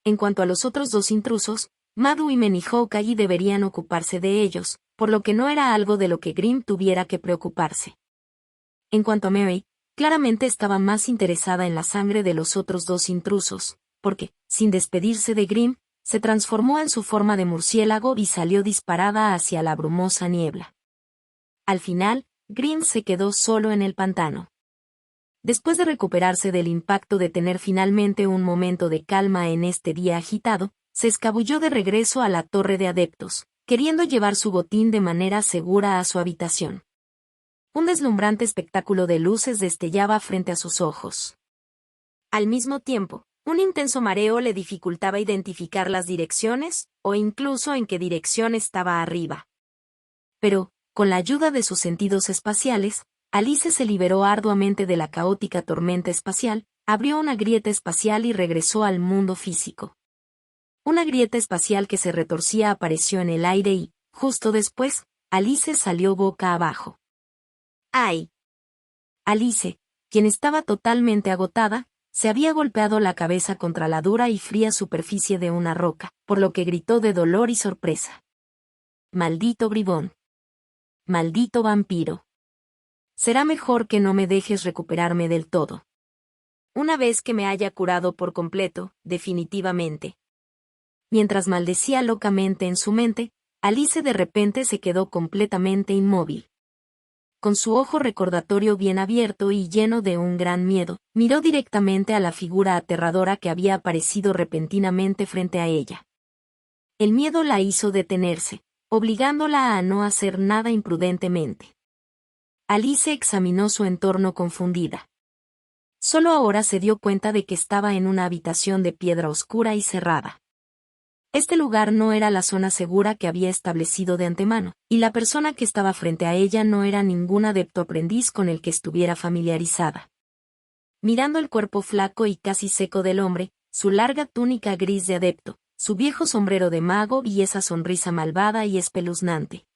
En cuanto a los otros 2 intrusos, Madu y Menihokai deberían ocuparse de ellos, por lo que no era algo de lo que Grimm tuviera que preocuparse. En cuanto a Mary, claramente estaba más interesada en la sangre de los otros 2 intrusos, porque, sin despedirse de Grimm, se transformó en su forma de murciélago y salió disparada hacia la brumosa niebla. Al final, Grimm se quedó solo en el pantano. Después de recuperarse del impacto de tener finalmente un momento de calma en este día agitado, se escabulló de regreso a la torre de adeptos, queriendo llevar su botín de manera segura a su habitación. Un deslumbrante espectáculo de luces destellaba frente a sus ojos. Al mismo tiempo, un intenso mareo le dificultaba identificar las direcciones, o incluso en qué dirección estaba arriba. Pero, con la ayuda de sus sentidos espaciales, Alice se liberó arduamente de la caótica tormenta espacial, abrió una grieta espacial y regresó al mundo físico. Una grieta espacial que se retorcía apareció en el aire y, justo después, Alice salió boca abajo. ¡Ay! Alice, quien estaba totalmente agotada, se había golpeado la cabeza contra la dura y fría superficie de una roca, por lo que gritó de dolor y sorpresa. ¡Maldito bribón! ¡Maldito vampiro! Será mejor que no me dejes recuperarme del todo. Una vez que me haya curado por completo, definitivamente. Mientras maldecía locamente en su mente, Alice de repente se quedó completamente inmóvil. Con su ojo recordatorio bien abierto y lleno de un gran miedo, miró directamente a la figura aterradora que había aparecido repentinamente frente a ella. El miedo la hizo detenerse, obligándola a no hacer nada imprudentemente. Alice examinó su entorno confundida. Solo ahora se dio cuenta de que estaba en una habitación de piedra oscura y cerrada. Este lugar no era la zona segura que había establecido de antemano, y la persona que estaba frente a ella no era ningún adepto aprendiz con el que estuviera familiarizada. Mirando el cuerpo flaco y casi seco del hombre, su larga túnica gris de adepto, su viejo sombrero de mago y esa sonrisa malvada y espeluznante,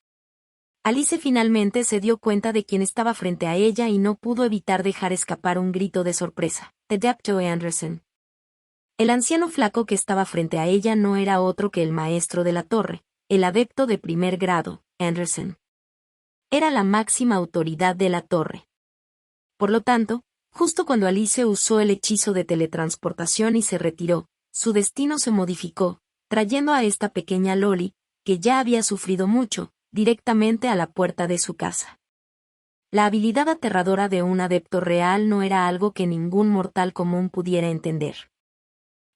Alice finalmente se dio cuenta de quién estaba frente a ella y no pudo evitar dejar escapar un grito de sorpresa. Adepto Anderson. El anciano flaco que estaba frente a ella no era otro que el maestro de la torre, el adepto de primer grado, Anderson. Era la máxima autoridad de la torre. Por lo tanto, justo cuando Alice usó el hechizo de teletransportación y se retiró, su destino se modificó, trayendo a esta pequeña Loli, que ya había sufrido mucho, directamente a la puerta de su casa. La habilidad aterradora de un adepto real no era algo que ningún mortal común pudiera entender.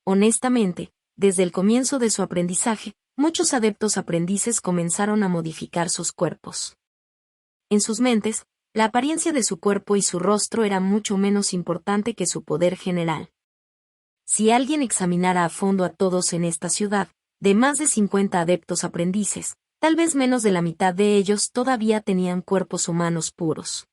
Honestamente, desde el comienzo de su aprendizaje, muchos adeptos aprendices comenzaron a modificar sus cuerpos. En sus mentes, la apariencia de su cuerpo y su rostro era mucho menos importante que su poder general. Si alguien examinara a fondo a todos en esta ciudad, de más de 50 adeptos aprendices, tal vez menos de la mitad de ellos todavía tenían cuerpos humanos puros.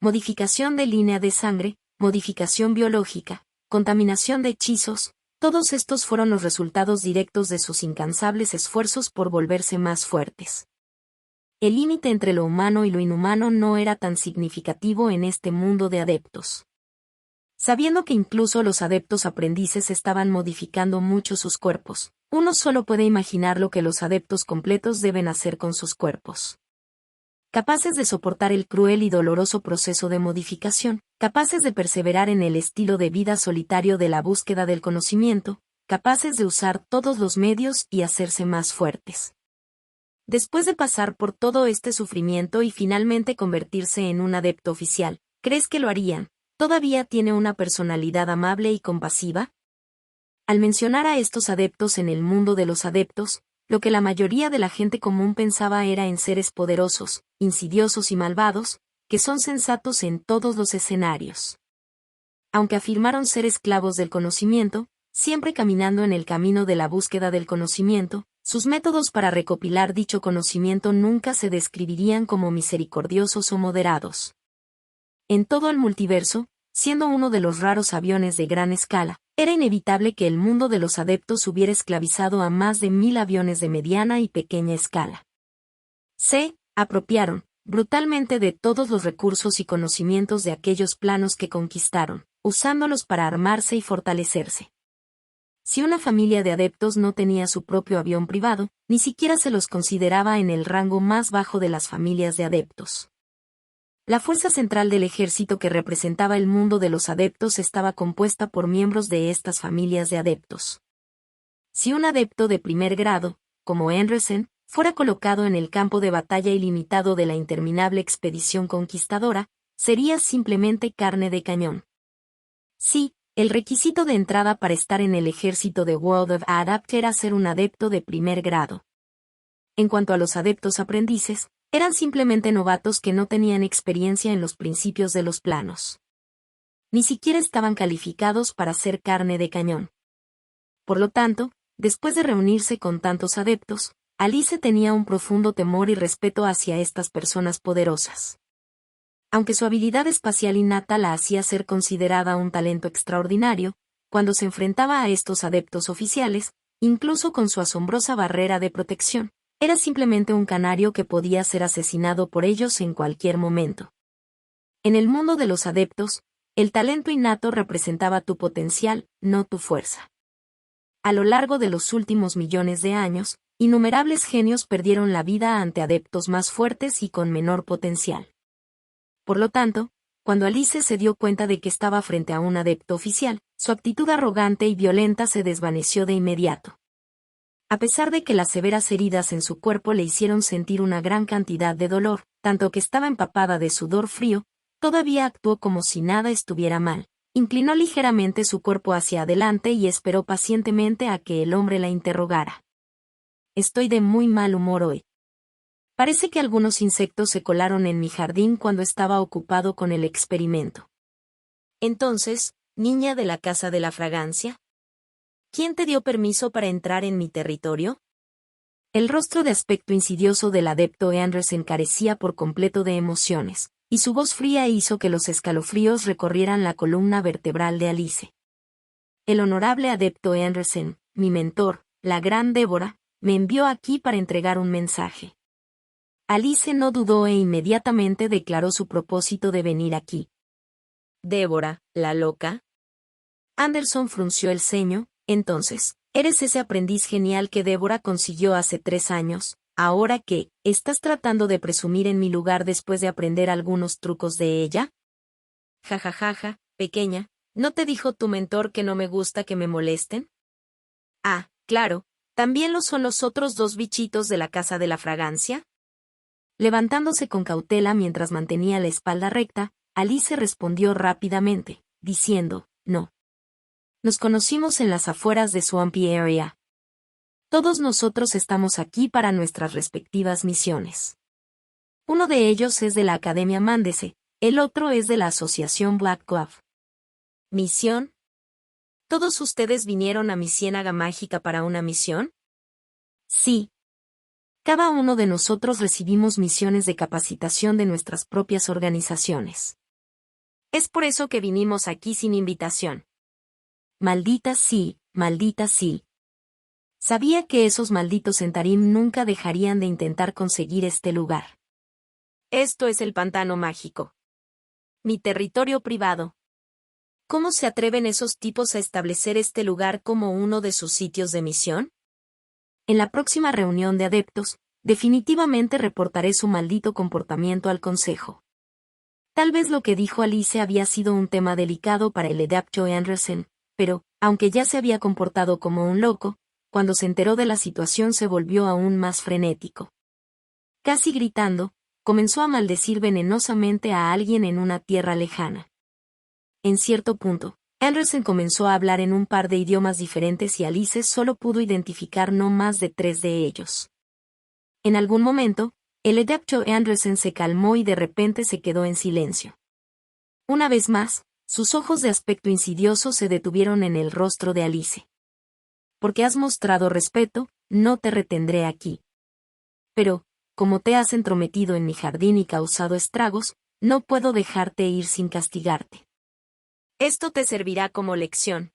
Modificación de línea de sangre, modificación biológica, contaminación de hechizos, todos estos fueron los resultados directos de sus incansables esfuerzos por volverse más fuertes. El límite entre lo humano y lo inhumano no era tan significativo en este mundo de adeptos. Sabiendo que incluso los adeptos aprendices estaban modificando mucho sus cuerpos, uno solo puede imaginar lo que los adeptos completos deben hacer con sus cuerpos. Capaces de soportar el cruel y doloroso proceso de modificación, capaces de perseverar en el estilo de vida solitario de la búsqueda del conocimiento, capaces de usar todos los medios y hacerse más fuertes. Después de pasar por todo este sufrimiento y finalmente convertirse en un adepto oficial, ¿crees que lo harían? ¿Todavía tiene una personalidad amable y compasiva? Al mencionar a estos adeptos en el mundo de los adeptos, lo que la mayoría de la gente común pensaba era en seres poderosos, insidiosos y malvados, que son sensatos en todos los escenarios. Aunque afirmaron ser esclavos del conocimiento, siempre caminando en el camino de la búsqueda del conocimiento, sus métodos para recopilar dicho conocimiento nunca se describirían como misericordiosos o moderados. En todo el multiverso, siendo uno de los raros aviones de gran escala, era inevitable que el mundo de los adeptos hubiera esclavizado a más de 1000 aviones de mediana y pequeña escala. Se apropiaron, brutalmente, de todos los recursos y conocimientos de aquellos planos que conquistaron, usándolos para armarse y fortalecerse. Si una familia de adeptos no tenía su propio avión privado, ni siquiera se los consideraba en el rango más bajo de las familias de adeptos. La fuerza central del ejército que representaba el mundo de los adeptos estaba compuesta por miembros de estas familias de adeptos. Si un adepto de primer grado, como Anderson, fuera colocado en el campo de batalla ilimitado de la interminable expedición conquistadora, sería simplemente carne de cañón. Sí, el requisito de entrada para estar en el ejército de World of Adapt era ser un adepto de primer grado. En cuanto a los adeptos aprendices, eran simplemente novatos que no tenían experiencia en los principios de los planos. Ni siquiera estaban calificados para ser carne de cañón. Por lo tanto, después de reunirse con tantos adeptos, Alice tenía un profundo temor y respeto hacia estas personas poderosas. Aunque su habilidad espacial innata la hacía ser considerada un talento extraordinario, cuando se enfrentaba a estos adeptos oficiales, incluso con su asombrosa barrera de protección, era simplemente un canario que podía ser asesinado por ellos en cualquier momento. En el mundo de los adeptos, el talento innato representaba tu potencial, no tu fuerza. A lo largo de los últimos millones de años, innumerables genios perdieron la vida ante adeptos más fuertes y con menor potencial. Por lo tanto, cuando Alice se dio cuenta de que estaba frente a un adepto oficial, su actitud arrogante y violenta se desvaneció de inmediato. A pesar de que las severas heridas en su cuerpo le hicieron sentir una gran cantidad de dolor, tanto que estaba empapada de sudor frío, todavía actuó como si nada estuviera mal. Inclinó ligeramente su cuerpo hacia adelante y esperó pacientemente a que el hombre la interrogara. Estoy de muy mal humor hoy. Parece que algunos insectos se colaron en mi jardín cuando estaba ocupado con el experimento. Entonces, ¿niña de la casa de la fragancia? ¿Quién te dio permiso para entrar en mi territorio? El rostro de aspecto insidioso del adepto Andersen carecía por completo de emociones, y su voz fría hizo que los escalofríos recorrieran la columna vertebral de Alice. El honorable adepto Andersen, mi mentor, la gran Débora, me envió aquí para entregar un mensaje. Alice no dudó e inmediatamente declaró su propósito de venir aquí. Débora, la loca. Anderson frunció el ceño. Entonces, ¿eres ese aprendiz genial que Débora consiguió hace 3 años? ¿Ahora qué, estás tratando de presumir en mi lugar después de aprender algunos trucos de ella? Jajajaja, pequeña, ¿no te dijo tu mentor que no me gusta que me molesten? Ah, claro, ¿también lo son los otros 2 bichitos de la casa de la fragancia? Levantándose con cautela mientras mantenía la espalda recta, Alice respondió rápidamente, diciendo, no. Nos conocimos en las afueras de Swampy Area. Todos nosotros estamos aquí para nuestras respectivas misiones. Uno de ellos es de la Academia Mándese, el otro es de la Asociación Black Glove. ¿Misión? ¿Todos ustedes vinieron a mi ciénaga mágica para una misión? Sí. Cada uno de nosotros recibimos misiones de capacitación de nuestras propias organizaciones. Es por eso que vinimos aquí sin invitación. Maldita sí, maldita sí. Sabía que esos malditos Entarim nunca dejarían de intentar conseguir este lugar. Esto es el pantano mágico. Mi territorio privado. ¿Cómo se atreven esos tipos a establecer este lugar como uno de sus sitios de misión? En la próxima reunión de adeptos, definitivamente reportaré su maldito comportamiento al consejo. Tal vez lo que dijo Alice había sido un tema delicado para el adepto Andersen, pero, aunque ya se había comportado como un loco, cuando se enteró de la situación se volvió aún más frenético. Casi gritando, comenzó a maldecir venenosamente a alguien en una tierra lejana. En cierto punto, Andersen comenzó a hablar en un par de idiomas diferentes y Alice solo pudo identificar no más de 3 de ellos. En algún momento, el adepto Andersen se calmó y de repente se quedó en silencio. Una vez más, sus ojos de aspecto insidioso se detuvieron en el rostro de Alice. Porque has mostrado respeto, no te retendré aquí. Pero, como te has entrometido en mi jardín y causado estragos, no puedo dejarte ir sin castigarte. Esto te servirá como lección.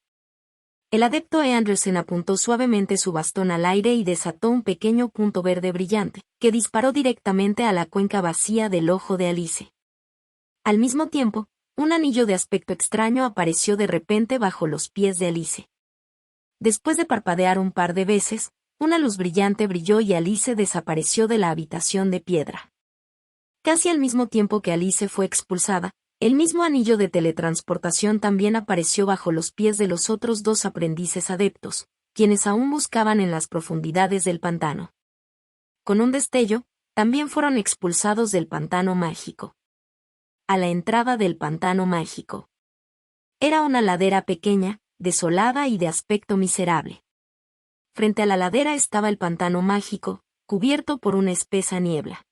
El adepto Andersen apuntó suavemente su bastón al aire y desató un pequeño punto verde brillante, que disparó directamente a la cuenca vacía del ojo de Alice. Al mismo tiempo, un anillo de aspecto extraño apareció de repente bajo los pies de Alice. Después de parpadear un par de veces, una luz brillante brilló y Alice desapareció de la habitación de piedra. Casi al mismo tiempo que Alice fue expulsada, el mismo anillo de teletransportación también apareció bajo los pies de los otros 2 aprendices adeptos, quienes aún buscaban en las profundidades del pantano. Con un destello, también fueron expulsados del pantano mágico. A la entrada del pantano mágico. Era una ladera pequeña, desolada y de aspecto miserable. Frente a la ladera estaba el pantano mágico, cubierto por una espesa niebla.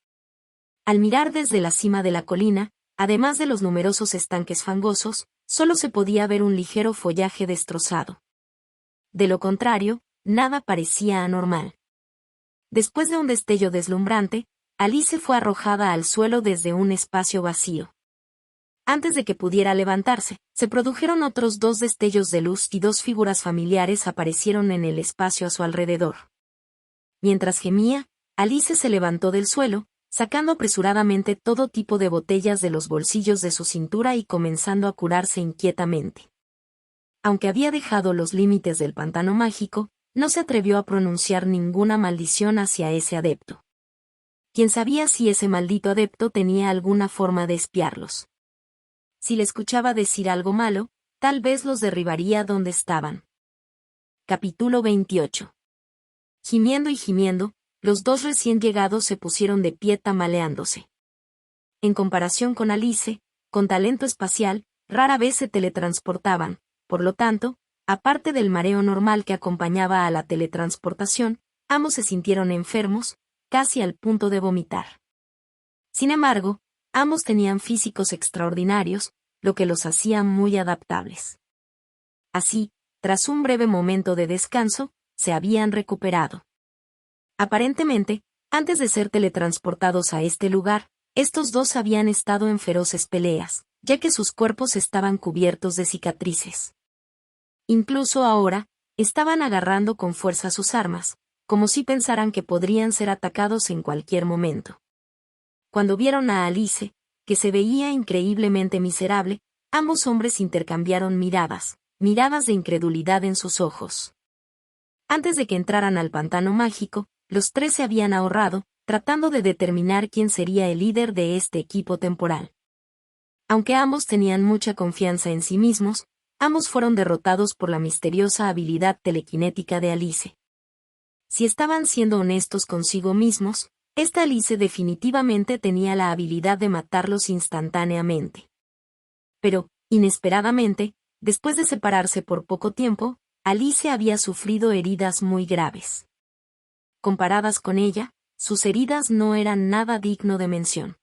Al mirar desde la cima de la colina, además de los numerosos estanques fangosos, solo se podía ver un ligero follaje destrozado. De lo contrario, nada parecía anormal. Después de un destello deslumbrante, Alice fue arrojada al suelo desde un espacio vacío. Antes de que pudiera levantarse, se produjeron otros 2 destellos de luz y 2 figuras familiares aparecieron en el espacio a su alrededor. Mientras gemía, Alice se levantó del suelo, sacando apresuradamente todo tipo de botellas de los bolsillos de su cintura y comenzando a curarse inquietamente. Aunque había dejado los límites del pantano mágico, no se atrevió a pronunciar ninguna maldición hacia ese adepto. Quién sabía si ese maldito adepto tenía alguna forma de espiarlos. Si le escuchaba decir algo malo, tal vez los derribaría donde estaban. Capítulo 28. Gimiendo y gimiendo, los 2 recién llegados se pusieron de pie tambaleándose. En comparación con Alice, con talento espacial, rara vez se teletransportaban, por lo tanto, aparte del mareo normal que acompañaba a la teletransportación, ambos se sintieron enfermos, casi al punto de vomitar. Sin embargo, ambos tenían físicos extraordinarios, lo que los hacía muy adaptables. Así, tras un breve momento de descanso, se habían recuperado. Aparentemente, antes de ser teletransportados a este lugar, estos dos habían estado en feroces peleas, ya que sus cuerpos estaban cubiertos de cicatrices. Incluso ahora, estaban agarrando con fuerza sus armas, como si pensaran que podrían ser atacados en cualquier momento. Cuando vieron a Alice, que se veía increíblemente miserable, ambos hombres intercambiaron miradas de incredulidad en sus ojos. Antes de que entraran al pantano mágico, los tres se habían ahorrado, tratando de determinar quién sería el líder de este equipo temporal. Aunque ambos tenían mucha confianza en sí mismos, ambos fueron derrotados por la misteriosa habilidad telequinética de Alice. Si estaban siendo honestos consigo mismos, esta Alice definitivamente tenía la habilidad de matarlos instantáneamente. Pero, inesperadamente, después de separarse por poco tiempo, Alice había sufrido heridas muy graves. Comparadas con ella, sus heridas no eran nada digno de mención.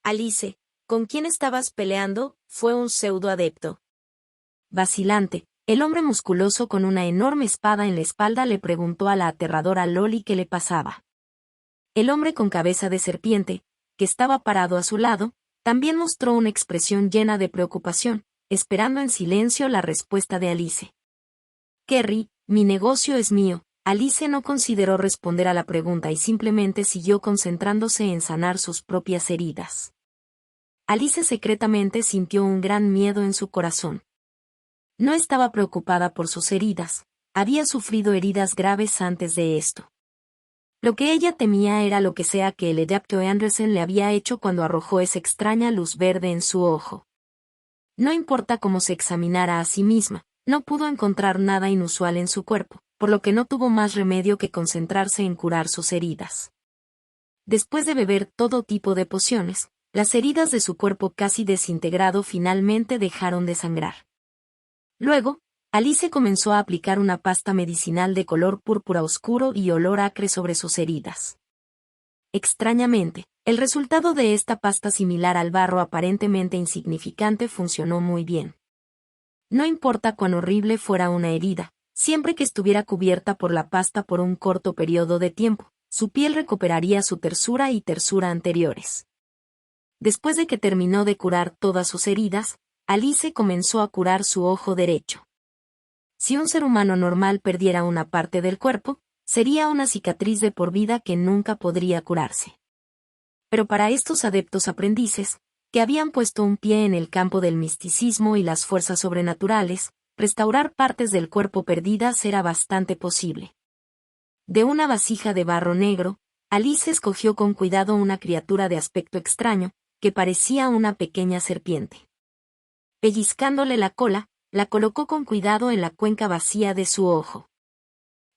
Alice, ¿con quién estabas peleando? Fue un pseudoadepto. Vacilante, el hombre musculoso con una enorme espada en la espalda le preguntó a la aterradora Loli qué le pasaba. El hombre con cabeza de serpiente, que estaba parado a su lado, también mostró una expresión llena de preocupación, esperando en silencio la respuesta de Alice. Kerry, mi negocio es mío. Alice no consideró responder a la pregunta y simplemente siguió concentrándose en sanar sus propias heridas. Alice secretamente sintió un gran miedo en su corazón. No estaba preocupada por sus heridas, había sufrido heridas graves antes de esto. Lo que ella temía era lo que sea que el Adepto Anderson le había hecho cuando arrojó esa extraña luz verde en su ojo. No importa cómo se examinara a sí misma, no pudo encontrar nada inusual en su cuerpo, por lo que no tuvo más remedio que concentrarse en curar sus heridas. Después de beber todo tipo de pociones, las heridas de su cuerpo casi desintegrado finalmente dejaron de sangrar. Luego, Alice comenzó a aplicar una pasta medicinal de color púrpura oscuro y olor acre sobre sus heridas. Extrañamente, el resultado de esta pasta similar al barro aparentemente insignificante funcionó muy bien. No importa cuán horrible fuera una herida, siempre que estuviera cubierta por la pasta por un corto periodo de tiempo, su piel recuperaría su tersura y tersura anteriores. Después de que terminó de curar todas sus heridas, Alice comenzó a curar su ojo derecho. Si un ser humano normal perdiera una parte del cuerpo, sería una cicatriz de por vida que nunca podría curarse. Pero para estos adeptos aprendices, que habían puesto un pie en el campo del misticismo y las fuerzas sobrenaturales, restaurar partes del cuerpo perdidas era bastante posible. De una vasija de barro negro, Alice escogió con cuidado una criatura de aspecto extraño, que parecía una pequeña serpiente. Pellizcándole la cola, la colocó con cuidado en la cuenca vacía de su ojo.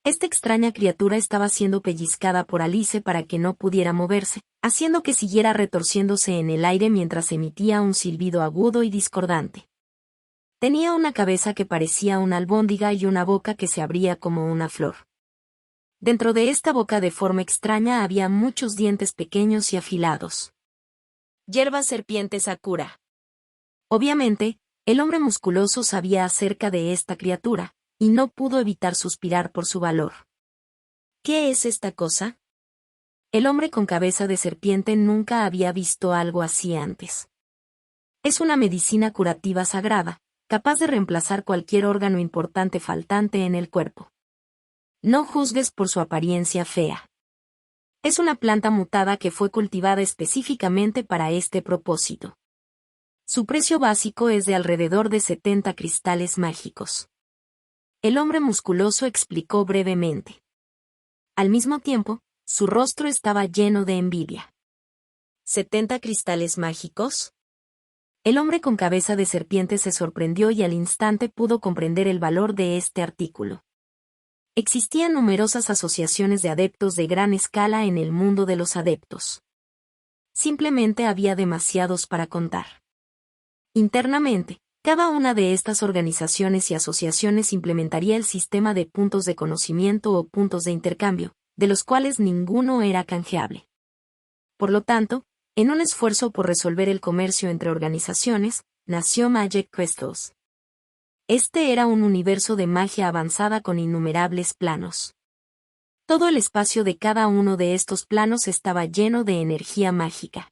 Esta extraña criatura estaba siendo pellizcada por Alice para que no pudiera moverse, haciendo que siguiera retorciéndose en el aire mientras emitía un silbido agudo y discordante. Tenía una cabeza que parecía una albóndiga y una boca que se abría como una flor. Dentro de esta boca de forma extraña había muchos dientes pequeños y afilados. Hierba serpiente Sakura. Obviamente, el hombre musculoso sabía acerca de esta criatura, y no pudo evitar suspirar por su valor. ¿Qué es esta cosa? El hombre con cabeza de serpiente nunca había visto algo así antes. Es una medicina curativa sagrada, capaz de reemplazar cualquier órgano importante faltante en el cuerpo. No juzgues por su apariencia fea. Es una planta mutada que fue cultivada específicamente para este propósito. Su precio básico es de alrededor de 70 cristales mágicos. El hombre musculoso explicó brevemente. Al mismo tiempo, su rostro estaba lleno de envidia. ¿70 cristales mágicos? El hombre con cabeza de serpiente se sorprendió y al instante pudo comprender el valor de este artículo. Existían numerosas asociaciones de adeptos de gran escala en el mundo de los adeptos. Simplemente había demasiados para contar. Internamente, cada una de estas organizaciones y asociaciones implementaría el sistema de puntos de conocimiento o puntos de intercambio, de los cuales ninguno era canjeable. Por lo tanto, en un esfuerzo por resolver el comercio entre organizaciones, nació Magic Crystals. Este era un universo de magia avanzada con innumerables planos. Todo el espacio de cada uno de estos planos estaba lleno de energía mágica.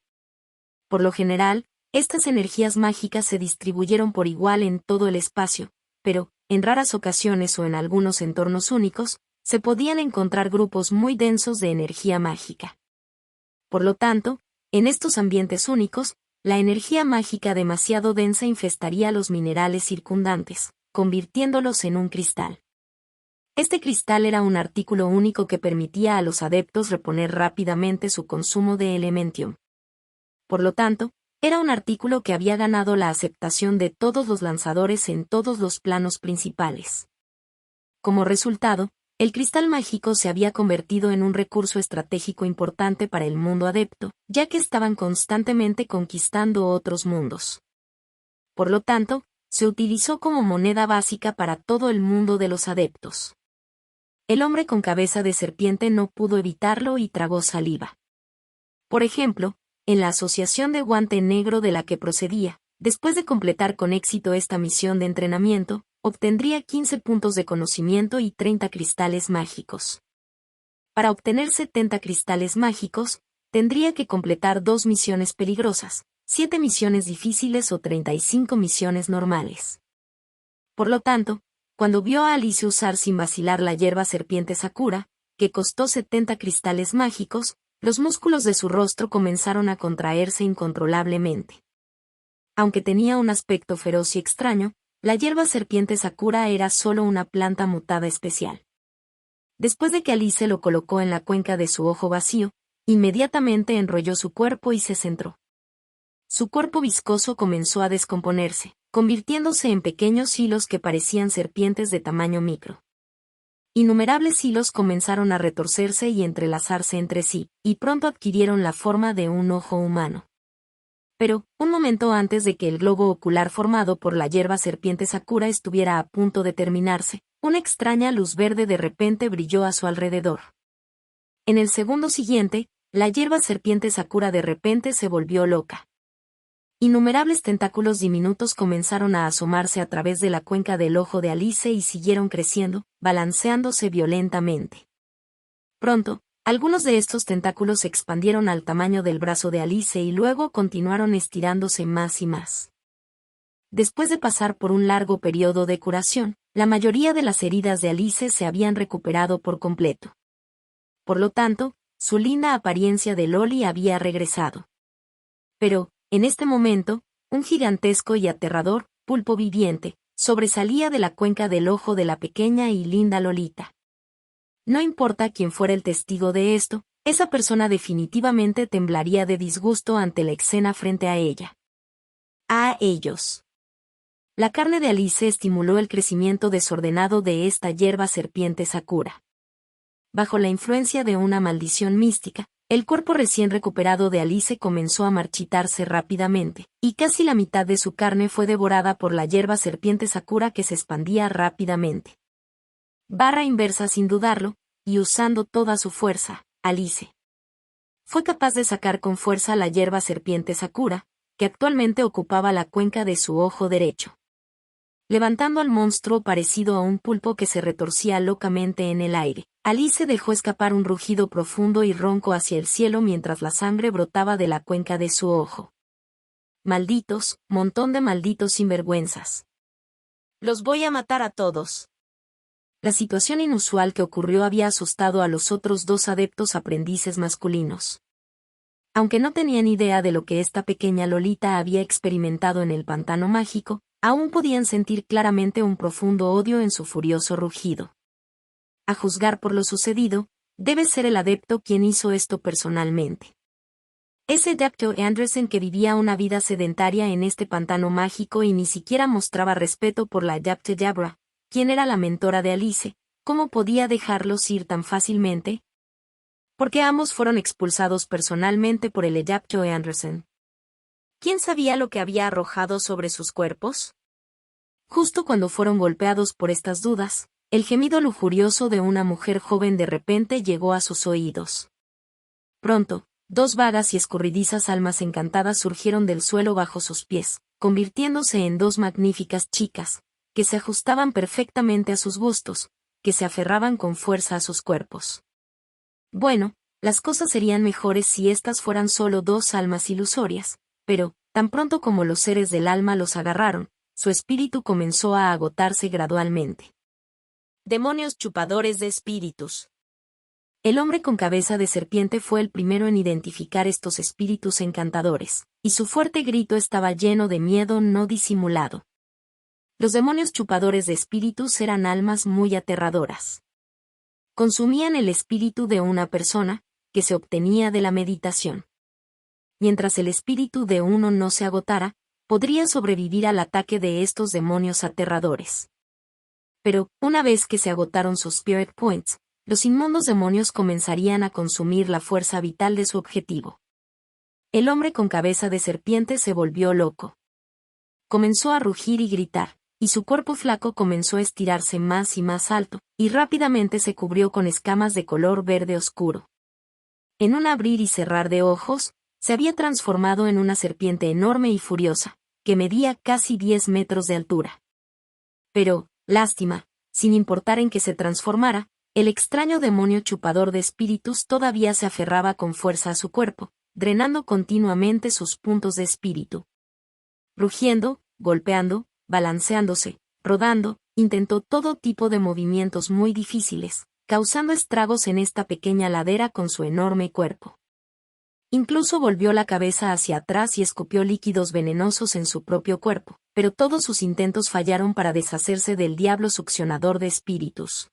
Por lo general, estas energías mágicas se distribuyeron por igual en todo el espacio, pero, en raras ocasiones o en algunos entornos únicos, se podían encontrar grupos muy densos de energía mágica. Por lo tanto, en estos ambientes únicos, la energía mágica demasiado densa infestaría los minerales circundantes, convirtiéndolos en un cristal. Este cristal era un artículo único que permitía a los adeptos reponer rápidamente su consumo de elementium. Por lo tanto, era un artículo que había ganado la aceptación de todos los lanzadores en todos los planos principales. Como resultado, el cristal mágico se había convertido en un recurso estratégico importante para el mundo adepto, ya que estaban constantemente conquistando otros mundos. Por lo tanto, se utilizó como moneda básica para todo el mundo de los adeptos. El hombre con cabeza de serpiente no pudo evitarlo y tragó saliva. Por ejemplo, en la asociación de guante negro de la que procedía, después de completar con éxito esta misión de entrenamiento, obtendría 15 puntos de conocimiento y 30 cristales mágicos. Para obtener 70 cristales mágicos, tendría que completar 2 misiones peligrosas, 7 misiones difíciles o 35 misiones normales. Por lo tanto, cuando vio a Alice usar sin vacilar la hierba serpiente Sakura, que costó 70 cristales mágicos, los músculos de su rostro comenzaron a contraerse incontrolablemente. Aunque tenía un aspecto feroz y extraño, la hierba serpiente Sakura era solo una planta mutada especial. Después de que Alice lo colocó en la cuenca de su ojo vacío, inmediatamente enrolló su cuerpo y se centró. Su cuerpo viscoso comenzó a descomponerse, convirtiéndose en pequeños hilos que parecían serpientes de tamaño micro. Innumerables hilos comenzaron a retorcerse y entrelazarse entre sí, y pronto adquirieron la forma de un ojo humano. Pero, un momento antes de que el globo ocular formado por la hierba serpiente Sakura estuviera a punto de terminarse, una extraña luz verde de repente brilló a su alrededor. En el segundo siguiente, la hierba serpiente Sakura de repente se volvió loca. Innumerables tentáculos diminutos comenzaron a asomarse a través de la cuenca del ojo de Alice y siguieron creciendo, balanceándose violentamente. Pronto, algunos de estos tentáculos se expandieron al tamaño del brazo de Alice y luego continuaron estirándose más y más. Después de pasar por un largo periodo de curación, la mayoría de las heridas de Alice se habían recuperado por completo. Por lo tanto, su linda apariencia de Loli había regresado. Pero, en este momento, un gigantesco y aterrador pulpo viviente sobresalía de la cuenca del ojo de la pequeña y linda Lolita. No importa quién fuera el testigo de esto, esa persona definitivamente temblaría de disgusto ante la escena frente a ella. A ellos. La carne de Alice estimuló el crecimiento desordenado de esta hierba serpiente Sakura. Bajo la influencia de una maldición mística, el cuerpo recién recuperado de Alice comenzó a marchitarse rápidamente, y casi la mitad de su carne fue devorada por la hierba serpiente Sakura que se expandía rápidamente. Barra inversa sin dudarlo, y usando toda su fuerza, Alice fue capaz de sacar con fuerza la hierba serpiente Sakura, que actualmente ocupaba la cuenca de su ojo derecho. Levantando al monstruo parecido a un pulpo que se retorcía locamente en el aire, Alice dejó escapar un rugido profundo y ronco hacia el cielo mientras la sangre brotaba de la cuenca de su ojo. Malditos, montón de malditos sinvergüenzas. Los voy a matar a todos. La situación inusual que ocurrió había asustado a los otros 2 adeptos aprendices masculinos. Aunque no tenían idea de lo que esta pequeña Lolita había experimentado en el pantano mágico, aún podían sentir claramente un profundo odio en su furioso rugido. A juzgar por lo sucedido, debe ser el adepto quien hizo esto personalmente. Ese adepto Anderson que vivía una vida sedentaria en este pantano mágico y ni siquiera mostraba respeto por la adepta Jabra, quien era la mentora de Alice, ¿cómo podía dejarlos ir tan fácilmente? Porque ambos fueron expulsados personalmente por el adepto Anderson. ¿Quién sabía lo que había arrojado sobre sus cuerpos? Justo cuando fueron golpeados por estas dudas, el gemido lujurioso de una mujer joven de repente llegó a sus oídos. Pronto, 2 vagas y escurridizas almas encantadas surgieron del suelo bajo sus pies, convirtiéndose en 2 magníficas chicas, que se ajustaban perfectamente a sus gustos, que se aferraban con fuerza a sus cuerpos. Bueno, las cosas serían mejores si estas fueran solo dos almas ilusorias, pero, tan pronto como los seres del alma los agarraron, su espíritu comenzó a agotarse gradualmente. Demonios chupadores de espíritus. El hombre con cabeza de serpiente fue el primero en identificar estos espíritus encantadores, y su fuerte grito estaba lleno de miedo no disimulado. Los demonios chupadores de espíritus eran almas muy aterradoras. Consumían el espíritu de una persona, que se obtenía de la meditación. Mientras el espíritu de uno no se agotara, podría sobrevivir al ataque de estos demonios aterradores. Pero, una vez que se agotaron sus spirit points, los inmundos demonios comenzarían a consumir la fuerza vital de su objetivo. El hombre con cabeza de serpiente se volvió loco. Comenzó a rugir y gritar, y su cuerpo flaco comenzó a estirarse más y más alto, y rápidamente se cubrió con escamas de color verde oscuro. En un abrir y cerrar de ojos, se había transformado en una serpiente enorme y furiosa, que medía casi 10 metros de altura. Pero, lástima, sin importar en qué se transformara, el extraño demonio chupador de espíritus todavía se aferraba con fuerza a su cuerpo, drenando continuamente sus puntos de espíritu. Rugiendo, golpeando, balanceándose, rodando, intentó todo tipo de movimientos muy difíciles, causando estragos en esta pequeña ladera con su enorme cuerpo. Incluso volvió la cabeza hacia atrás y escupió líquidos venenosos en su propio cuerpo, pero todos sus intentos fallaron para deshacerse del diablo succionador de espíritus.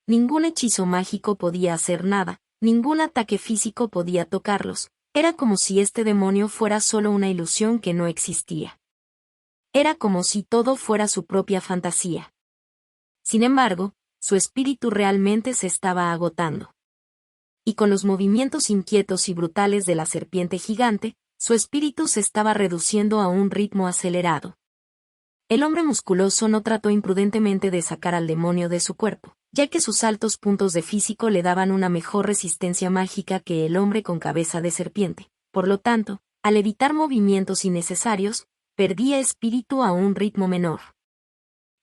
Ningún hechizo mágico podía hacer nada, ningún ataque físico podía tocarlos, era como si este demonio fuera solo una ilusión que no existía. Era como si todo fuera su propia fantasía. Sin embargo, su espíritu realmente se estaba agotando. Y con los movimientos inquietos y brutales de la serpiente gigante, su espíritu se estaba reduciendo a un ritmo acelerado. El hombre musculoso no trató imprudentemente de sacar al demonio de su cuerpo, ya que sus altos puntos de físico le daban una mejor resistencia mágica que el hombre con cabeza de serpiente. Por lo tanto, al evitar movimientos innecesarios, perdía espíritu a un ritmo menor.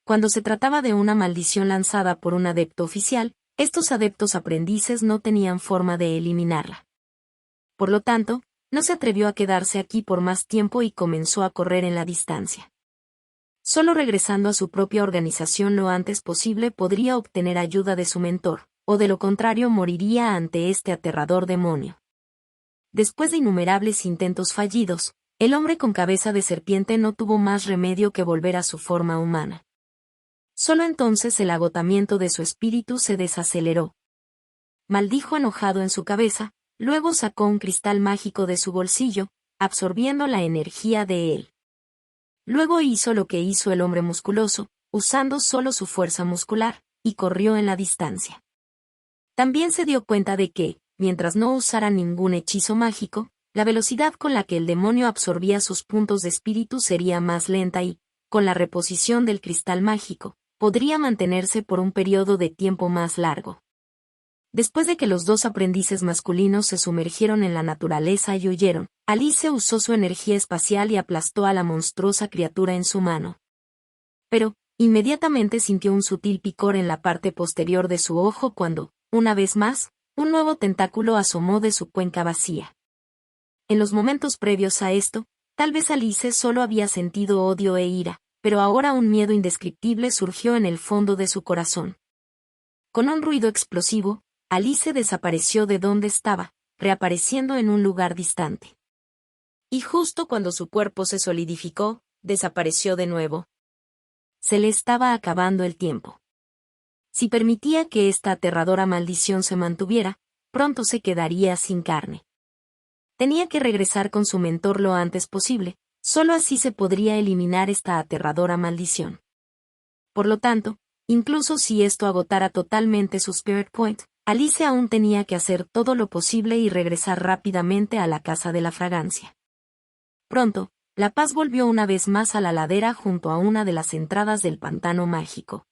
Cuando se trataba de una maldición lanzada por un adepto oficial, estos adeptos aprendices no tenían forma de eliminarla. Por lo tanto, no se atrevió a quedarse aquí por más tiempo y comenzó a correr en la distancia. Solo regresando a su propia organización lo antes posible podría obtener ayuda de su mentor, o de lo contrario moriría ante este aterrador demonio. Después de innumerables intentos fallidos, el hombre con cabeza de serpiente no tuvo más remedio que volver a su forma humana. Solo entonces el agotamiento de su espíritu se desaceleró. Maldijo enojado en su cabeza, luego sacó un cristal mágico de su bolsillo, absorbiendo la energía de él. Luego hizo lo que hizo el hombre musculoso, usando solo su fuerza muscular, y corrió en la distancia. También se dio cuenta de que, mientras no usara ningún hechizo mágico, la velocidad con la que el demonio absorbía sus puntos de espíritu sería más lenta y, con la reposición del cristal mágico, podría mantenerse por un periodo de tiempo más largo. Después de que los dos aprendices masculinos se sumergieron en la naturaleza y huyeron, Alice usó su energía espacial y aplastó a la monstruosa criatura en su mano. Pero, inmediatamente sintió un sutil picor en la parte posterior de su ojo cuando, una vez más, un nuevo tentáculo asomó de su cuenca vacía. En los momentos previos a esto, tal vez Alice solo había sentido odio e ira, pero ahora un miedo indescriptible surgió en el fondo de su corazón. Con un ruido explosivo, Alice desapareció de donde estaba, reapareciendo en un lugar distante. Y justo cuando su cuerpo se solidificó, desapareció de nuevo. Se le estaba acabando el tiempo. Si permitía que esta aterradora maldición se mantuviera, pronto se quedaría sin carne. Tenía que regresar con su mentor lo antes posible, solo así se podría eliminar esta aterradora maldición. Por lo tanto, incluso si esto agotara totalmente su Spirit Point, Alice aún tenía que hacer todo lo posible y regresar rápidamente a la casa de la fragancia. Pronto, la paz volvió una vez más a la ladera junto a una de las entradas del pantano mágico.